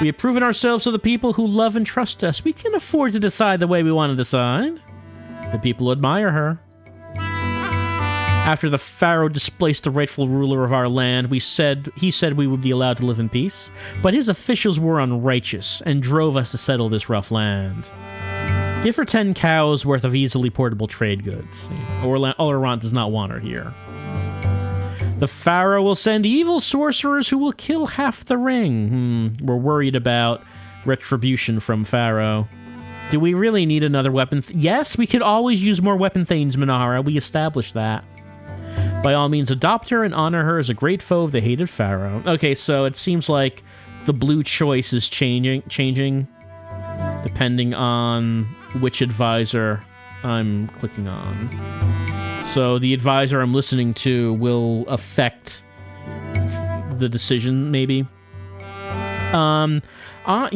We have proven ourselves to the people who love and trust us. We can afford to decide the way we want to decide. The people admire her. After the Pharaoh displaced the rightful ruler of our land, he said we would be allowed to live in peace, but his officials were unrighteous and drove us to settle this rough land. Give her 10 cows worth of easily portable trade goods. Olerant does not want her here. The Pharaoh will send evil sorcerers who will kill half the ring. We're worried about retribution from Pharaoh. Do we really need another weapon? Yes, we could always use more weapon thanes, Minara. We established that. By all means, adopt her and honor her as a great foe of the hated Pharaoh. Okay, so it seems like the blue choice is changing depending on which advisor I'm clicking on. So the advisor I'm listening to will affect the decision, maybe. You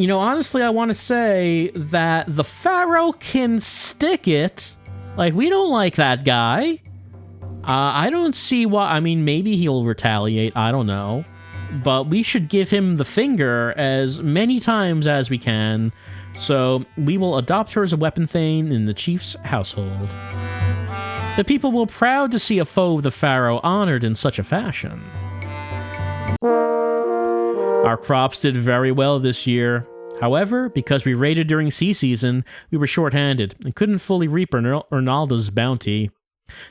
know, honestly, I want to say that the Pharaoh can stick it. Like, we don't like that guy. I don't see why. I mean, maybe he'll retaliate. I don't know. But we should give him the finger as many times as we can. So we will adopt her as a weapon thane in the chief's household. The people will be proud to see a foe of the Pharaoh honored in such a fashion. Our crops did very well this year. However, because we raided during sea season, we were short-handed and couldn't fully reap Uralda's bounty.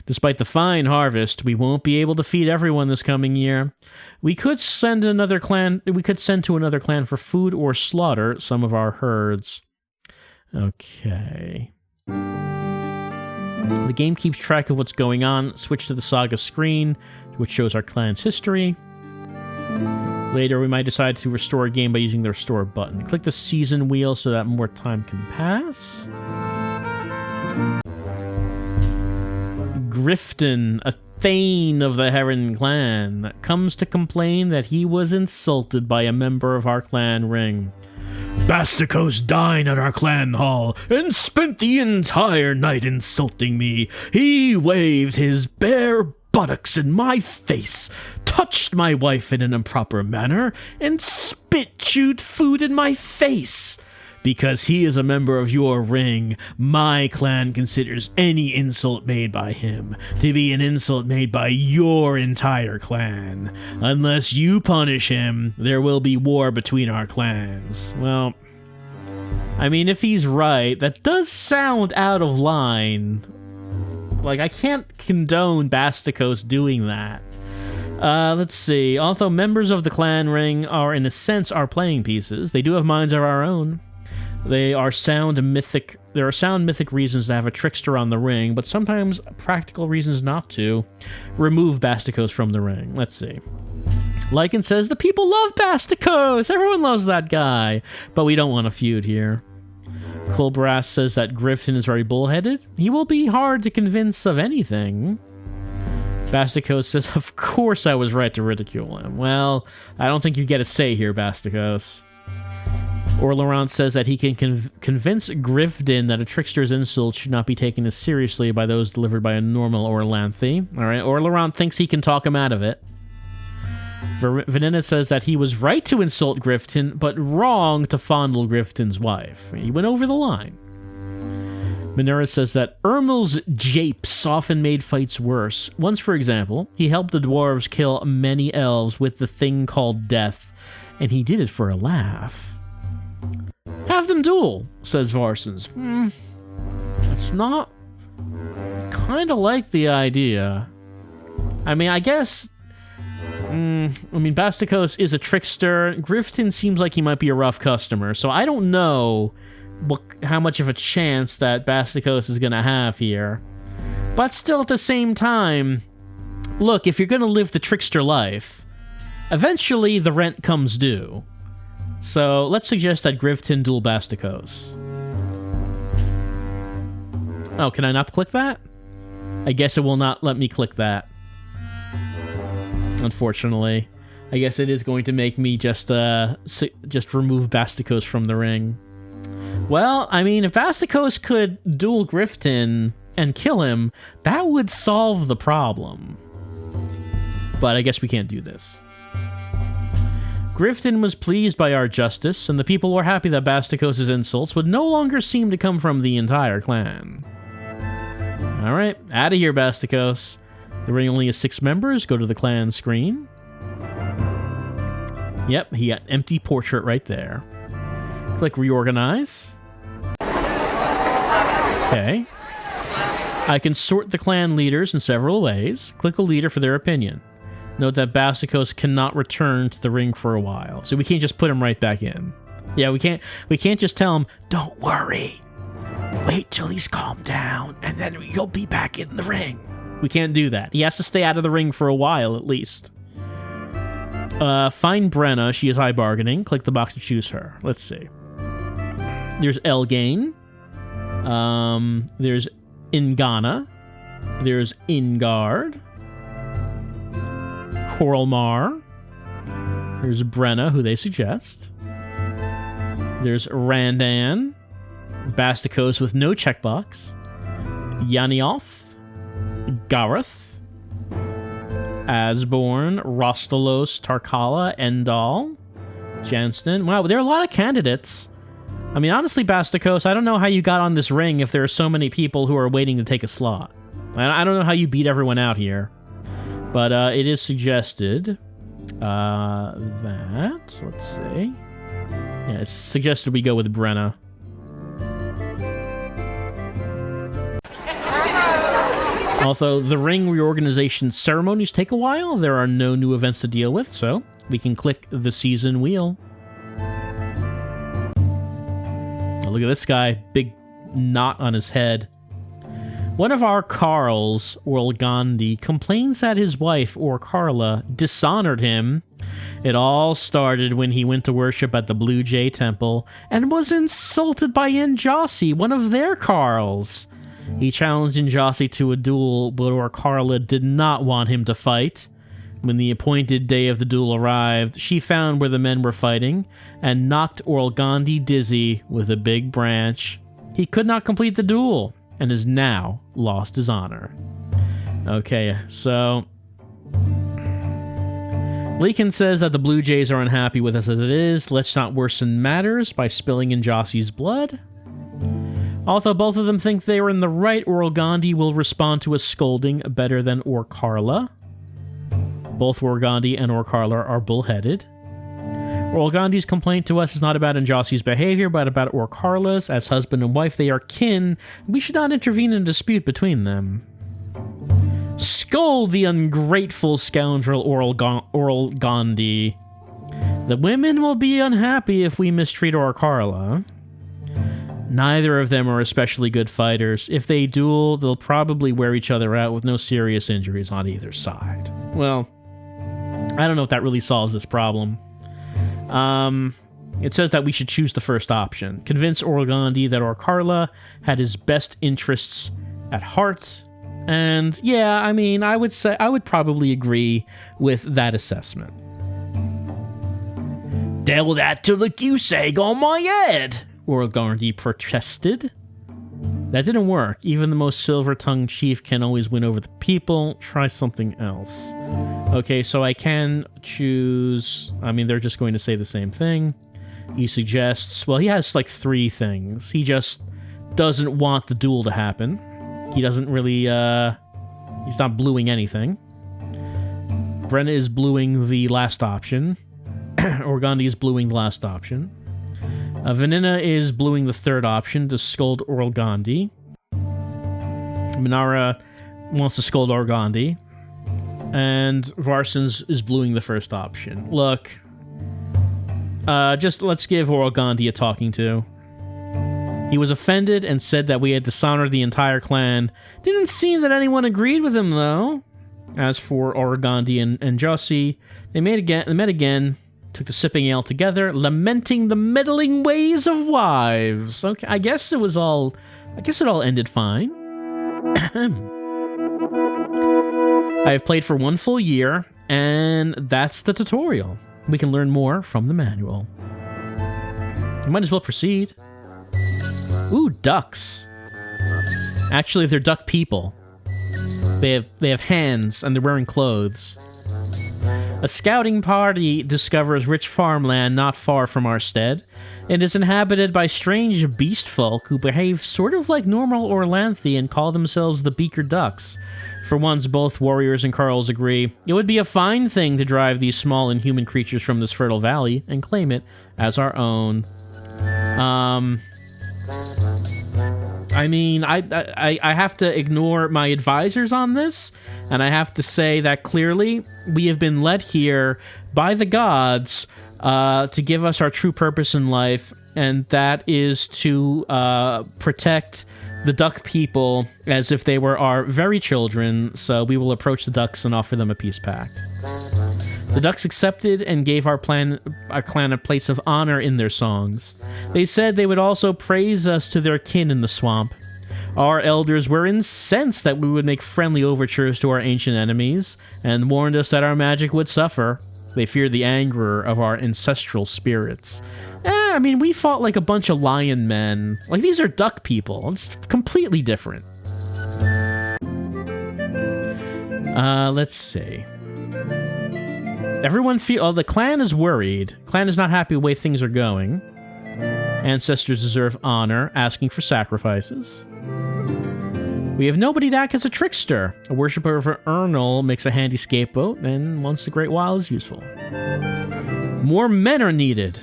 Despite the fine harvest, we won't be able to feed everyone this coming year. We could send to another clan for food or slaughter some of our herds. Okay. The game keeps track of what's going on. Switch to the saga screen, which shows our clan's history. Later, we might decide to restore a game by using the restore button. Click the season wheel so that more time can pass. Grifton, a thane of the Heron clan, comes to complain that he was insulted by a member of our clan ring. Basticos dined at our clan hall and spent the entire night insulting me. He waved his bare buttocks in my face, touched my wife in an improper manner, and spit-chewed food in my face. Because he is a member of your ring, my clan considers any insult made by him to be an insult made by your entire clan. Unless you punish him, there will be war between our clans. Well, I mean, if he's right, that does sound out of line. Like, I can't condone Bastikos doing that. Let's see. Although members of the clan ring are, in a sense, our playing pieces, they do have minds of our own. There are sound mythic reasons to have a trickster on the ring, but sometimes practical reasons not to. Remove Bastikos from the ring. Let's see. Lycan says, the people love Bastikos! Everyone loves that guy! But we don't want a feud here. Kulbrass says that Grifton is very bullheaded. He will be hard to convince of anything. Bastikos says, of course I was right to ridicule him. Well, I don't think you get a say here, Bastikos. Orlaurent says that he can convince Grifton that a trickster's insult should not be taken as seriously by those delivered by a normal Orlanthe. Alright, Orlaurent thinks he can talk him out of it. Venena says that he was right to insult Grifton, but wrong to fondle Grifton's wife. He went over the line. Minera says that Ermel's japes often made fights worse. Once, for example, he helped the dwarves kill many elves with the thing called death, and he did it for a laugh. Have them duel, says Varsons. It's not... kind of like the idea. I mean, I guess... Bastikos is a trickster. Grifton seems like he might be a rough customer, so I don't know how much of a chance that Bastikos is going to have here. But still, at the same time, look, if you're going to live the trickster life, eventually the rent comes due. So let's suggest that Grifton duel Bastikos. Oh, can I not click that? I guess it will not let me click that. Unfortunately. I guess it is going to make me just remove Bastikos from the ring. Well, I mean, if Bastikos could duel Grifton and kill him, that would solve the problem. But I guess we can't do this. Grifton was pleased by our justice, and the people were happy that Bastikos' insults would no longer seem to come from the entire clan. Alright, out of here, Bastikos. The ring only has 6 members. Go to the clan screen. Yep, he got empty portrait right there. Click reorganize. Okay. I can sort the clan leaders in several ways. Click a leader for their opinion. Note that Bastikos cannot return to the ring for a while, so we can't just put him right back in. Yeah, we can't just tell him, don't worry. Wait till he's calmed down, and then you'll be back in the ring. We can't do that. He has to stay out of the ring for a while, at least. Find Brenna. She is high bargaining. Click the box to choose her. Let's see. There's Elgain. There's Ingana. There's Ingard. Coralmar. There's Brenna, who they suggest. There's Randan. Bastikos with no checkbox. Yanioth. Gareth. Asborn. Rostalos. Tarkala. Endal. Janston. Wow, there are a lot of candidates. I mean, honestly, Bastikos, I don't know how you got on this ring if there are so many people who are waiting to take a slot. I don't know how you beat everyone out here. But it is suggested that... Let's see. Yeah, it's suggested we go with Brenna. Although the ring reorganization ceremonies take a while, there are no new events to deal with, so we can click the season wheel. Oh, look at this guy. Big knot on his head. One of our Carls, Orlgandi, complains that his wife, Carla, dishonored him. It all started when he went to worship at the Blue Jay Temple and was insulted by Njasi, one of their Carls. He challenged Njasi to a duel, but Carla did not want him to fight. When the appointed day of the duel arrived, she found where the men were fighting and knocked Orlgandi dizzy with a big branch. He could not complete the duel and has now lost his honor. Okay, so Leakin says that the Blue Jays are unhappy with us as it is. Let's not worsen matters by spilling in Jossie's blood. Although both of them think they were in the right, Uralgandi will respond to a scolding better than Orkarla. Both Uralgandi and Orkarla are bullheaded. Uralgandi's complaint to us is not about Jossie's behavior, but about Orkarla's. As husband and wife, they are kin. We should not intervene in a dispute between them. Scold the ungrateful scoundrel Uralgandi. The women will be unhappy if we mistreat Orkarla. Neither of them are especially good fighters. If they duel, they'll probably wear each other out with no serious injuries on either side. Well, I don't know if that really solves this problem. It says that we should choose the first option. Convince Uralgandi that Orkarla had his best interests at heart. And yeah, I mean, I would probably agree with that assessment. Tell that to the goose egg on my head, Uralgandi protested. That didn't work. Even the most silver-tongued chief can always win over the people. Try something else. Okay, so I can choose... I mean, they're just going to say the same thing. He suggests... Well, he has like 3 things. He just doesn't want the duel to happen. He doesn't really... he's not bluing anything. Brenna is bluing the last option. Uralgandi is bluing the last option. Vanina is bluing the third option to scold Uralgandi. Minara wants to scold Uralgandi. And Varsons is bluing the first option. Look, just let's give Uralgandi a talking to. He was offended and said that we had dishonored the entire clan. Didn't seem that anyone agreed with him, though. As for Uralgandi and Jossie, they met again, took the sipping ale together, lamenting the meddling ways of wives. Okay, I guess it all ended fine. I have played for 1 full year, and that's the tutorial. We can learn more from the manual. You might as well proceed. Ooh, ducks. Actually, they're duck people. They have hands, and they're wearing clothes. A scouting party discovers rich farmland not far from our stead. It is inhabited by strange beast folk who behave sort of like normal Orlanthi and call themselves the Beaker Ducks. For once, both warriors and Carls agree it would be a fine thing to drive these small inhuman creatures from this fertile valley and claim it as our own. I mean, I have to ignore my advisors on this, and I have to say that clearly we have been led here by the gods to give us our true purpose in life, and that is to protect the duck people as if they were our very children, so we will approach the ducks and offer them a peace pact. The ducks accepted and gave our clan a place of honor in their songs. They said they would also praise us to their kin in the swamp. Our elders were incensed that we would make friendly overtures to our ancient enemies, and warned us that our magic would suffer. They feared the anger of our ancestral spirits. I mean, we fought like a bunch of lion men. Like, these are duck people. It's completely different. Let's see. Everyone the clan is worried. Clan is not happy with the way things are going. Ancestors deserve honor, asking for sacrifices. We have nobody to act as a trickster. A worshiper of Ernal makes a handy scapegoat, and once the Great While is useful. More men are needed.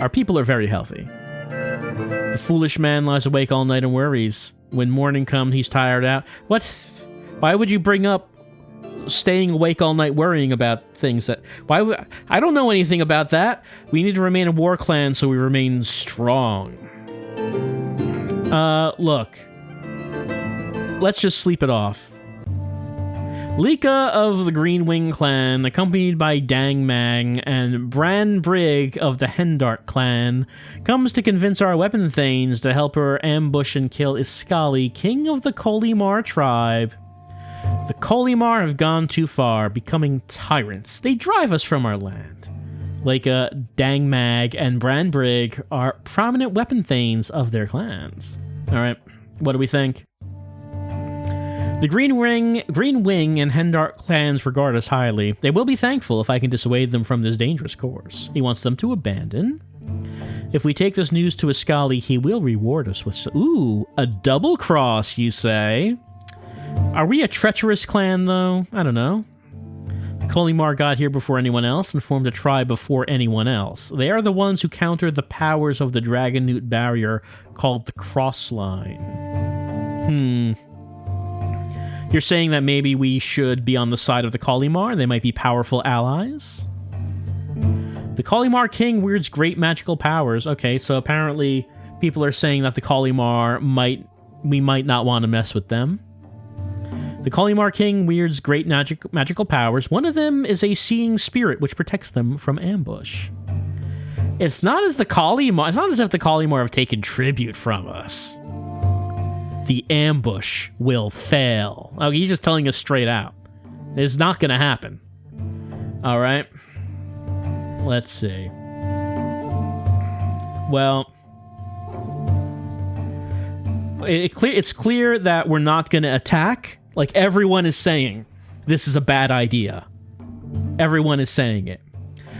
Our people are very healthy. The foolish man lies awake all night and worries. When morning comes, he's tired out. What? Why would you bring up staying awake all night worrying about things that... I don't know anything about that. We need to remain a war clan so we remain strong. Look. Let's just sleep it off. Lika of the Green Wing clan, accompanied by Dang Mang and Bran Brigg of the Hendart clan, comes to convince our weapon thanes to help her ambush and kill Iskali, king of the Kolimar tribe. The Kolimar have gone too far, becoming tyrants. They drive us from our land. Lika, Dang Mag, and Bran Brigg are prominent weapon thanes of their clans. Alright, what do we think? The Green Wing, and Hendart clans regard us highly. They will be thankful if I can dissuade them from this dangerous course. He wants them to abandon. If we take this news to Ascali, he will reward us with... Ooh, a double cross, you say? Are we a treacherous clan, though? I don't know. The Kolimar got here before anyone else and formed a tribe before anyone else. They are the ones who countered the powers of the Dragon Newt barrier called the Cross Line. You're saying that maybe we should be on the side of the Kolimar? They might be powerful allies? The Kolimar King wields great magical powers. Okay, so apparently people are saying that the Kolimar we might not want to mess with them. The Kolimar King wields great magical powers. One of them is a seeing spirit, which protects them from ambush. It's not as if the Kolimar have taken tribute from us. The ambush will fail. Oh, you're just telling us straight out. It's not going to happen. All right. Let's see. Well, it's clear that we're not going to attack. Like, everyone is saying this is a bad idea. Everyone is saying it.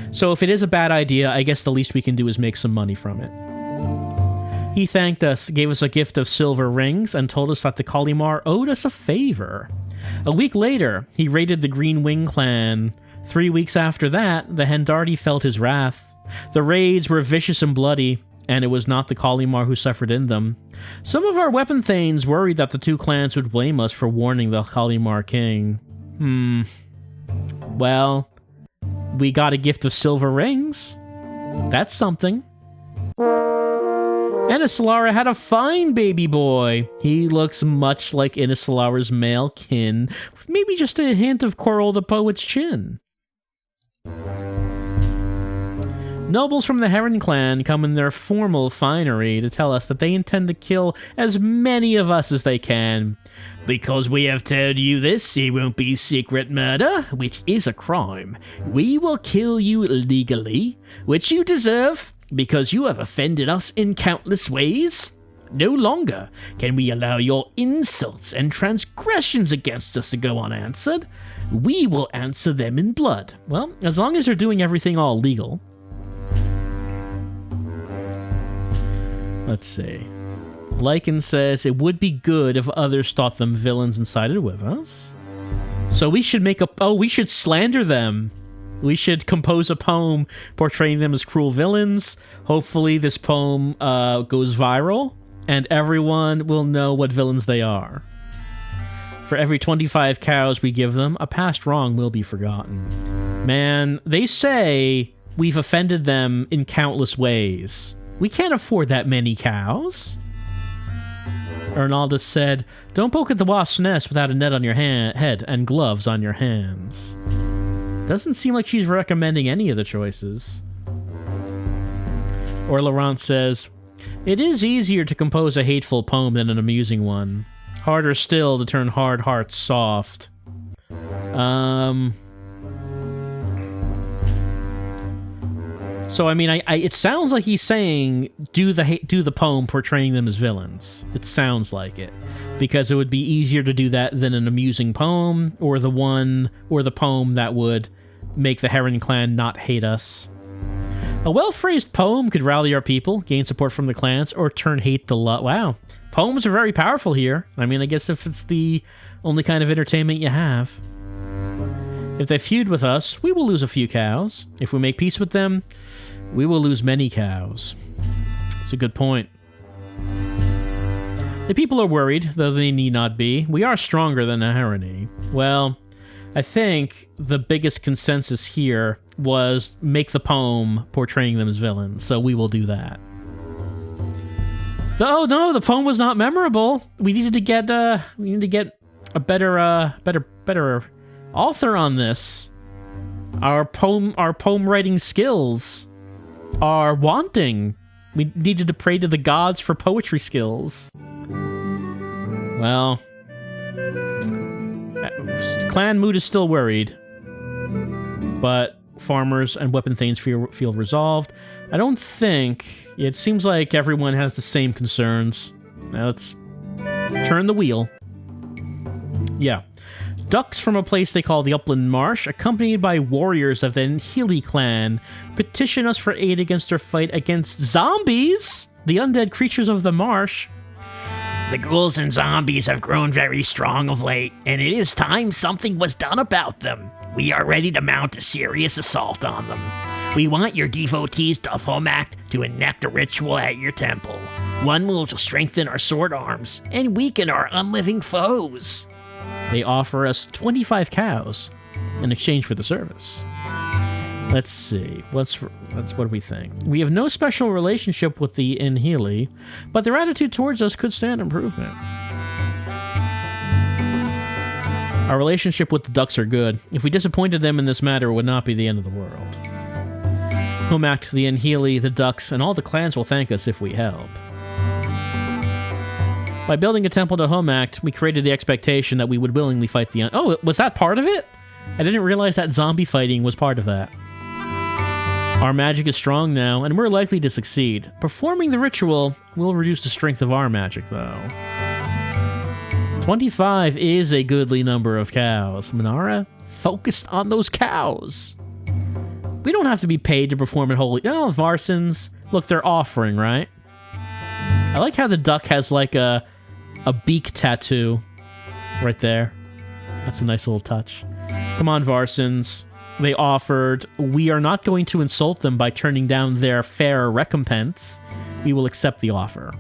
So if it is a bad idea, I guess the least we can do is make some money from it. He thanked us, gave us a gift of silver rings, and told us that the Kolimar owed us a favor. A week later, he raided the Green Wing clan. 3 weeks after that, the Hendardi felt his wrath. The raids were vicious and bloody, and it was not the Kolimar who suffered in them. Some of our weapon thanes worried that the two clans would blame us for warning the Kolimar king. Well, we got a gift of silver rings. That's something. Inisalara had a fine baby boy. He looks much like Inisalara's male kin, with maybe just a hint of Coral the Poet's chin. Nobles from the Heron clan come in their formal finery to tell us that they intend to kill as many of us as they can. Because we have told you this, it won't be secret murder, which is a crime. We will kill you legally, which you deserve, because you have offended us in countless ways. No longer can we allow your insults and transgressions against us to go unanswered. We will answer them in blood. Well, as long as they're doing everything all legal. Let's see. Lycan says it would be good if others thought them villains and sided with us. So we should we should slander them. We should compose a poem portraying them as cruel villains. Hopefully this poem goes viral, and everyone will know what villains they are. For every 25 cows we give them, a past wrong will be forgotten. Man, they say we've offended them in countless ways. We can't afford that many cows. Uralda said, don't poke at the wasp's nest without a net on your head and gloves on your hands. Doesn't seem like she's recommending any of the choices. Or Laurent says, it is easier to compose a hateful poem than an amusing one. Harder still to turn hard hearts soft. So I mean, it sounds like he's saying do the poem portraying them as villains. It sounds like it, because it would be easier to do that than an amusing poem, or the poem that would make the Heron clan not hate us. A well-phrased poem could rally our people, gain support from the clans, or turn hate to love. Wow, poems are very powerful here. I mean, I guess if it's the only kind of entertainment you have. If they feud with us, we will lose a few cows. If we make peace with them, we will lose many cows. It's a good point. The people are worried, though they need not be. We are stronger than a Herony. Well, I think the biggest consensus here was make the poem portraying them as villains, so we will do that. Oh no, the poem was not memorable. We needed to get a better author on this. Our poem writing skills are wanting. We needed to pray to the gods for poetry skills. Well, Clan Mood is still worried, but farmers and weapon thanes feel resolved. I don't think... It seems like everyone has the same concerns. Now let's turn the wheel. Yeah. Ducks from a place they call the Upland Marsh, accompanied by warriors of the Nhili clan, petition us for aid against their fight against zombies, the undead creatures of the marsh. The ghouls and zombies have grown very strong of late, and it is time something was done about them. We are ready to mount a serious assault on them. We want your devotees of Homak to enact a ritual at your temple. One will strengthen our sword arms and weaken our unliving foes. They offer us 25 cows in exchange for the service. Let's see. What do we think? We have no special relationship with the Nhili, but their attitude towards us could stand improvement. Our relationship with the ducks are good. If we disappointed them in this matter, it would not be the end of the world. Homak, the Nhili, the ducks, and all the clans will thank us if we help. By building a temple to Homak, we created the expectation that we would willingly fight the... Oh, was that part of it? I didn't realize that zombie fighting was part of that. Our magic is strong now, and we're likely to succeed. Performing the ritual will reduce the strength of our magic, though. 25 is a goodly number of cows. Minara, focused on those cows. We don't have to be paid to perform it wholly. Oh, Varsons. Look, they're offering, right? I like how the duck has like a beak tattoo right there. That's a nice little touch. Come on, Varsons. They offered. We are not going to insult them by turning down their fair recompense. We will accept the offer.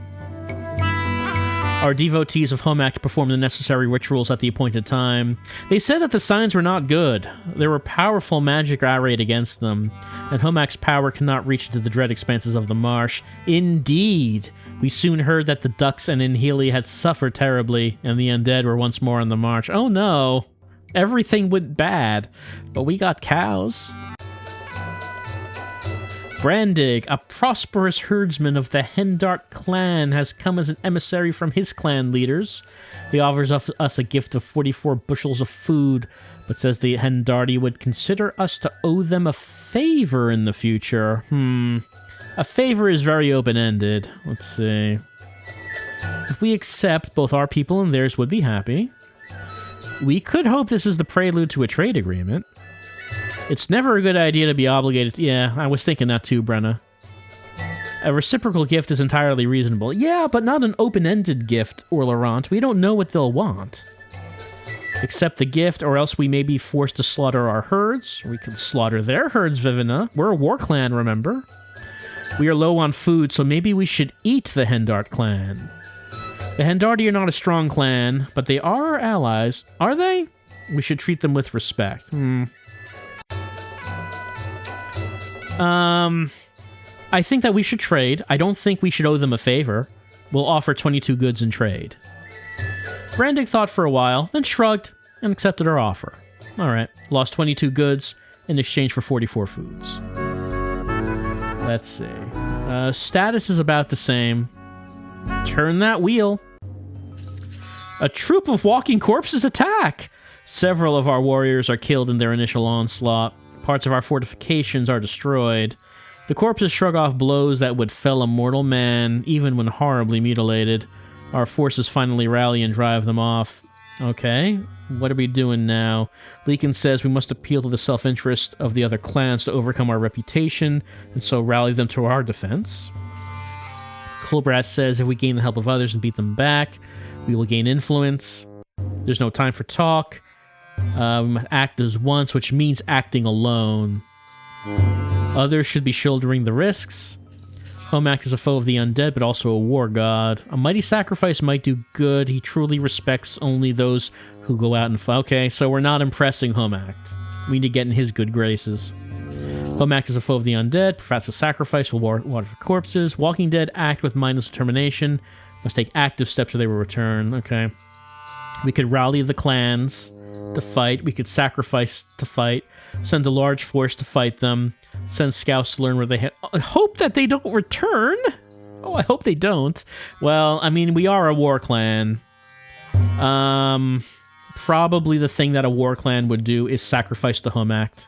Our devotees of Homak performed the necessary rituals at the appointed time. They said that the signs were not good. There were powerful magic arrayed against them, and Homak's power cannot reach into the dread expanses of the marsh. Indeed, we soon heard that the ducks and Nhili had suffered terribly, and the undead were once more on the march. Oh no! Everything went bad, but we got cows. Brandig, a prosperous herdsman of the Hendart clan, has come as an emissary from his clan leaders. He offers us a gift of 44 bushels of food, but says the Hendarti would consider us to owe them a favor in the future. A favor is very open-ended. Let's see. If we accept, both our people and theirs would be happy. We could hope this is the prelude to a trade agreement. It's never a good idea to be obligated to... Yeah, I was thinking that too, Brenna. A reciprocal gift is entirely reasonable. Yeah, but not an open-ended gift, or Laurent. We don't know what they'll want. Accept the gift, or else we may be forced to slaughter our herds. We could slaughter their herds, Vivina. We're a war clan, remember? We are low on food, so maybe we should eat the Hendart clan. The Hendarti are not a strong clan, but they are our allies. Are they? We should treat them with respect. I think that we should trade. I don't think we should owe them a favor. We'll offer 22 goods in trade. Brandig thought for a while, then shrugged and accepted our offer. Alright, lost 22 goods in exchange for 44 foods. Let's see. Status is about the same. Turn that wheel. A troop of walking corpses attack! Several of our warriors are killed in their initial onslaught. Parts of our fortifications are destroyed. The corpses shrug off blows that would fell a mortal man, even when horribly mutilated. Our forces finally rally and drive them off. Okay, what are we doing now? Leakin says we must appeal to the self-interest of the other clans to overcome our reputation, and so rally them to our defense. Colbras says if we gain the help of others and beat them back, we will gain influence. There's no time for talk. We must act as once, which means acting alone. Others should be shouldering the risks. Homak is a foe of the undead, but also a war god. A mighty sacrifice might do good. He truly respects only those who go out and fight. Okay, so we're not impressing Homak. We need to get in his good graces. Homak is a foe of the undead. Perhaps a sacrifice will water for corpses. Walking Dead act with mindless determination. Must take active steps or they will return. Okay. We could rally the clans to fight. We could sacrifice to fight. Send a large force to fight them. Send scouts to learn where they have. Hope that they don't return. Oh, I hope they don't. Well, I mean, we are a war clan. Probably the thing that a war clan would do is sacrifice to Homak.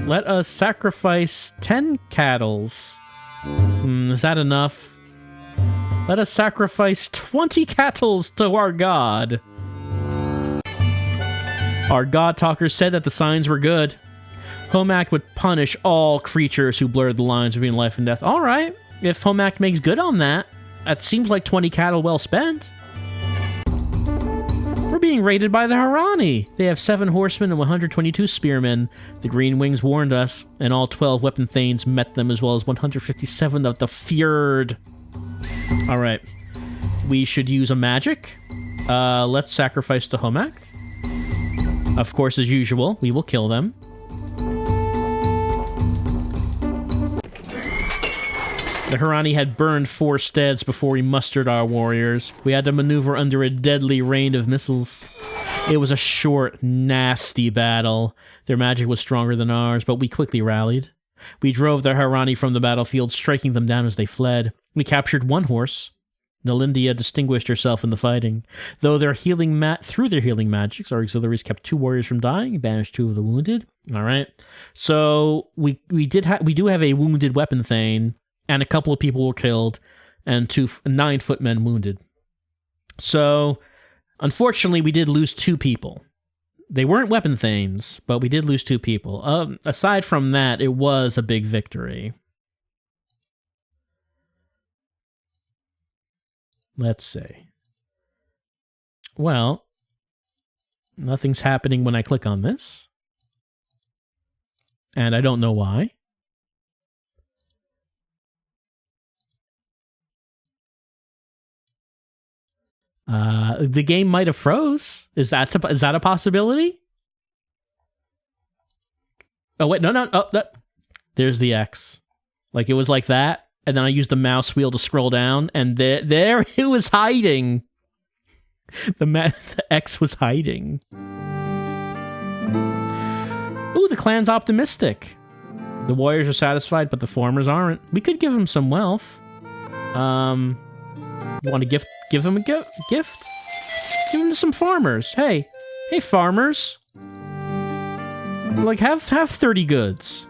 Let us sacrifice 10 cattles. Is that enough? Let us sacrifice 20 cattle to our god. Our god talker said that the signs were good. Homak would punish all creatures who blurred the lines between life and death. All right, if Homak makes good on that, that seems like 20 cattle well spent. We're being raided by the Harani. They have 7 horsemen and 122 spearmen. The Green Wings warned us, and all 12 weapon thanes met them, as well as 157 of the Fjord. All right, we should use a magic. Let's sacrifice to Homak. Of course, as usual, we will kill them. The Harani had burned 4 steads before we mustered our warriors. We had to maneuver under a deadly rain of missiles. It was a short, nasty battle. Their magic was stronger than ours, but we quickly rallied. We drove the Harani from the battlefield, striking them down as they fled. We captured 1 horse. Nalindia distinguished herself in the fighting. Through their healing magics, our auxiliaries kept 2 warriors from dying and banished 2 of the wounded. All right. So we do have a wounded weapon thane, and a couple of people were killed, and 9 footmen wounded. So, unfortunately, we did lose 2 people. They weren't weapon thanes, but we did lose 2 people. Aside from that, it was a big victory. Let's see. Well, nothing's happening when I click on this. And I don't know why. The game might have froze. Is that a possibility? Oh, wait, no. Oh, there's the X. Like, it was like that, and then I used the mouse wheel to scroll down, and there it was hiding. The X was hiding. Ooh, the clan's optimistic. The warriors are satisfied, but the farmers aren't. We could give them some wealth. You want to give them a gift? Give them to some farmers. Hey, farmers. Like, have 30 goods.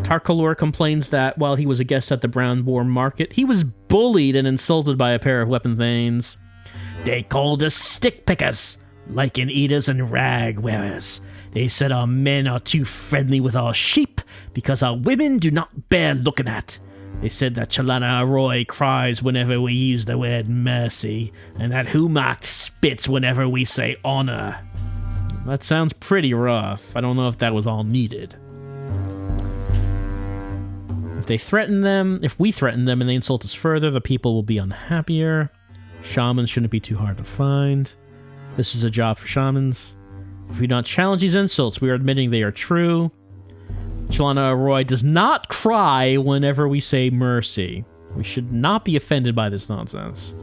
Tarkalor complains that while he was a guest at the Brown Boar Market, he was bullied and insulted by a pair of weapon thanes. They called us stick pickers, lichen eaters and rag wearers. They said our men are too friendly with our sheep because our women do not bear looking at. They said that Chalana Roy cries whenever we use the word mercy, and that Humak spits whenever we say honor. That sounds pretty rough. I don't know if that was all needed. If we threaten them and they insult us further, the people will be unhappier. Shamans shouldn't be too hard to find. This is a job for shamans. If we don't challenge these insults, we are admitting they are true. Chalana Roy does not cry whenever we say mercy. We should not be offended by this nonsense.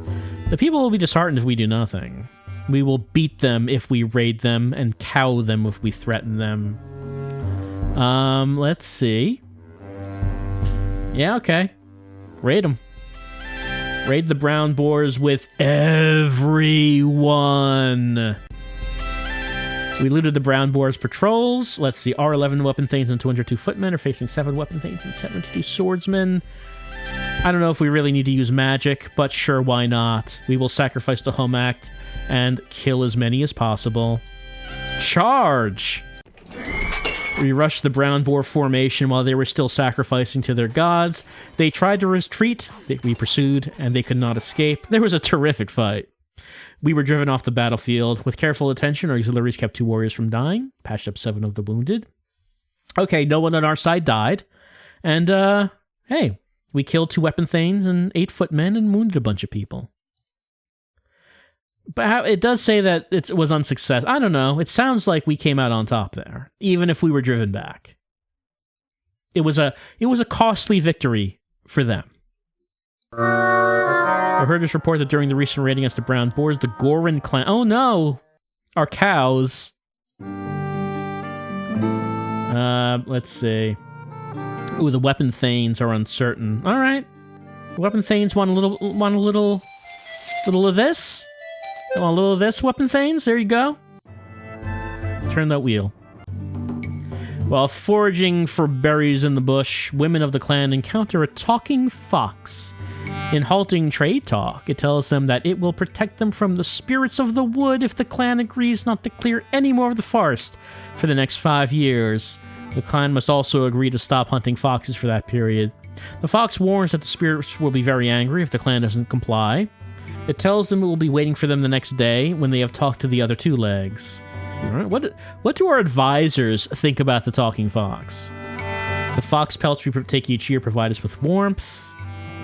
The people will be disheartened if we do nothing. We will beat them if we raid them, and cow them if we threaten them. Let's see. Yeah, okay. Raid them. Raid the brown boars with everyone. We looted the brown boars patrols. Let's see. R11 weapon thanes and 202 footmen are facing 7 weapon thanes and 72 swordsmen. I don't know if we really need to use magic, but sure, why not? We will sacrifice to Homak and kill as many as possible. Charge! We rushed the brown boar formation while they were still sacrificing to their gods. They tried to retreat. We pursued, and they could not escape. There was a terrific fight. We were driven off the battlefield. With careful attention, our auxiliaries kept 2 warriors from dying, patched up 7 of the wounded. Okay, no one on our side died. And, hey, we killed 2 weapon thanes and 8 footmen and wounded a bunch of people. But it does say that it was unsuccessful. I don't know. It sounds like we came out on top there, even if we were driven back. It was a costly victory for them. I heard this report that during the recent raid against the Brown Boars, the Gorin clan... Oh no! Our cows. Let's see. Ooh, the weapon thanes are uncertain. All right. The weapon thanes want a little of this? Want a little of this, weapon thanes? There you go. Turn that wheel. While foraging for berries in the bush, women of the clan encounter a talking fox. In halting trade talk, it tells them that it will protect them from the spirits of the wood if the clan agrees not to clear any more of the forest for the next 5 years. The clan must also agree to stop hunting foxes for that period. The fox warns that the spirits will be very angry if the clan doesn't comply. It tells them it will be waiting for them the next day when they have talked to the other two legs. All right, what do our advisors think about the talking fox? The fox pelts we take each year provide us with warmth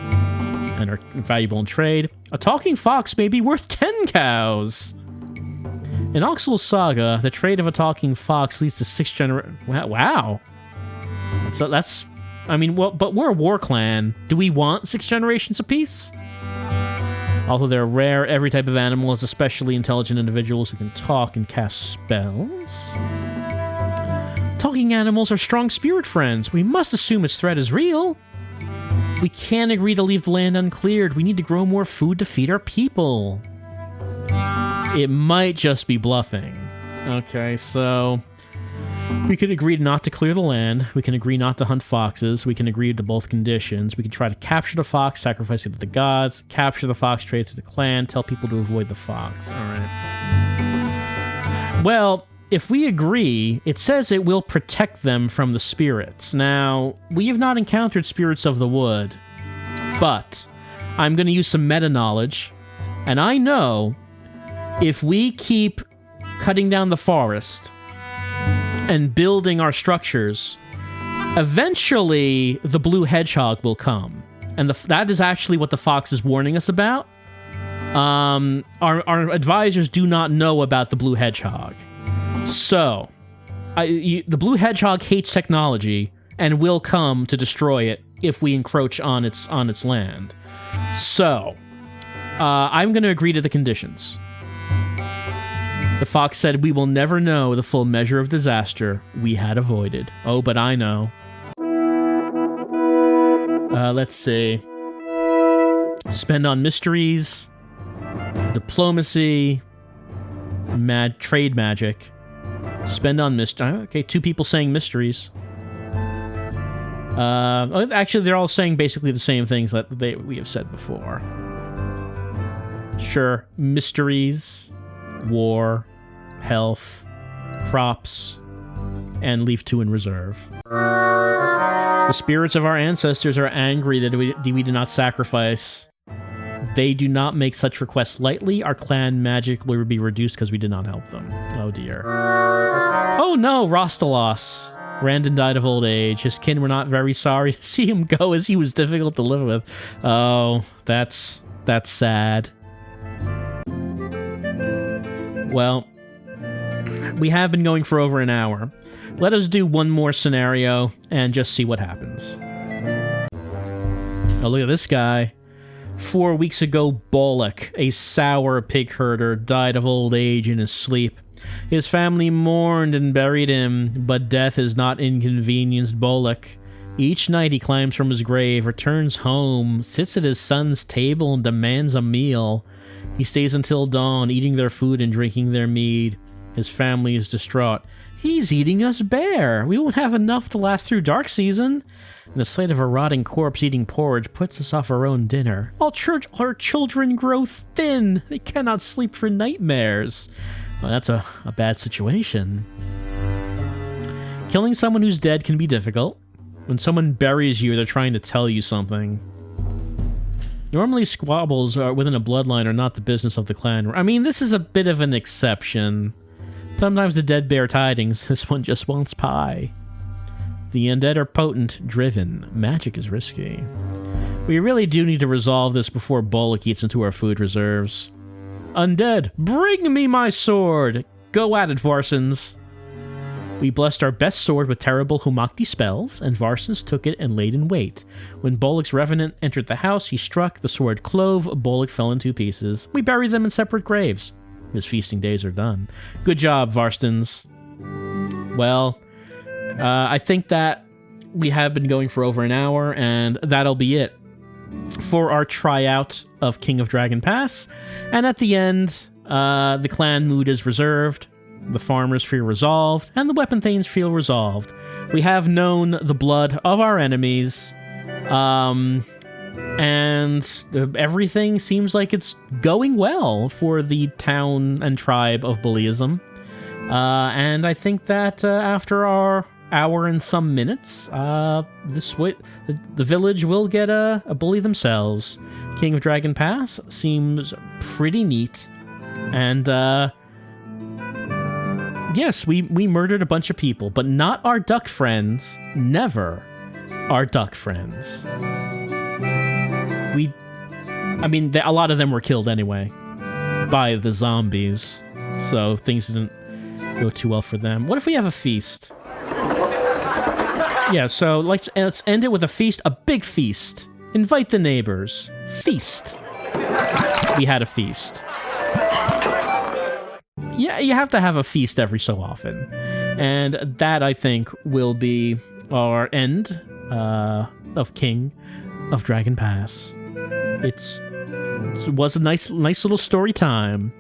and are valuable in trade. A talking fox may be worth 10 cows. In Oxal's saga, the trade of a talking fox leads to 6 generations. Wow. So that's... I mean, well, but we're a war clan. Do we want 6 generations apiece? Although they're rare, every type of animal has especially intelligent individuals who can talk and cast spells. Talking animals are strong spirit friends. We must assume its threat is real. We can't agree to leave the land uncleared. We need to grow more food to feed our people. It might just be bluffing. Okay, so... we could agree not to clear the land. We can agree not to hunt foxes. We can agree to both conditions. We can try to capture the fox, sacrifice it to the gods, capture the fox, trade it to the clan, tell people to avoid the fox. All right. Well, if we agree, it says it will protect them from the spirits. Now, we have not encountered spirits of the wood, but I'm going to use some meta knowledge, and I know if we keep cutting down the forest and building our structures, eventually the blue hedgehog will come. And that is actually what the fox is warning us about. Our advisors do not know about the blue hedgehog. So, the blue hedgehog hates technology and will come to destroy it if we encroach on its land. So, I'm going to agree to the conditions. The fox said, "We will never know the full measure of disaster we had avoided." Oh, but I know. Let's see. Spend on mysteries, diplomacy, trade magic. Spend on mystery. Okay, 2 people saying mysteries. Actually, they're all saying basically the same things that we have said before. Sure, mysteries, war, health, crops, and leave 2 in reserve. The spirits of our ancestors are angry that we did not sacrifice. They do not make such requests lightly. Our clan magic will be reduced because we did not help them. Oh dear. Oh no, Rostalos. Randon died of old age. His kin were not very sorry to see him go, as he was difficult to live with. Oh, that's sad. Well, we have been going for over an hour. Let us do one more scenario and just see what happens. Oh, look at this guy. 4 weeks ago, Bollock, a sour pig herder, died of old age in his sleep. His family mourned and buried him, but death has not inconvenienced Bollock. Each night he climbs from his grave, returns home, sits at his son's table and demands a meal. He stays until dawn, eating their food and drinking their mead. His family is distraught. "He's eating us bare. We won't have enough to last through dark season." And the sight of a rotting corpse eating porridge puts us off our own dinner. Our children grow thin. They cannot sleep for nightmares. Well, that's a bad situation. Killing someone who's dead can be difficult. When someone buries you, they're trying to tell you something. Normally, squabbles within a bloodline are not the business of the clan. I mean, this is a bit of an exception. Sometimes the dead bear tidings. This one just wants pie. The undead are potent, driven. Magic is risky. We really do need to resolve this before Bollock eats into our food reserves. Undead, bring me my sword! Go at it, Varsons! We blessed our best sword with terrible Humakti spells, and Varsons took it and laid in wait. When Bollock's revenant entered the house, he struck, the sword clove, Bollock fell in 2 pieces. We buried them in separate graves. His feasting days are done. Good job, Varstons. Well, I think that we have been going for over an hour, and that'll be it for our tryout of King of Dragon Pass. And at the end, the clan mood is reserved. The farmers feel resolved, and the weapon thanes feel resolved. We have known the blood of our enemies, and everything seems like it's going well for the town and tribe of Bullyism. And I think that after our hour and some minutes, the village will get a bully themselves. King of Dragon Pass seems pretty neat, and yes, we murdered a bunch of people, but not our duck friends. Never our duck friends. A lot of them were killed anyway by the zombies, so things didn't go too well for them. What if we have a feast? Yeah, so let's end it with a feast, a big feast. Invite the neighbors. Feast. We had a feast. Yeah, you have to have a feast every so often. And that, I think, will be our end of King of Dragon Pass. It was a nice little story time.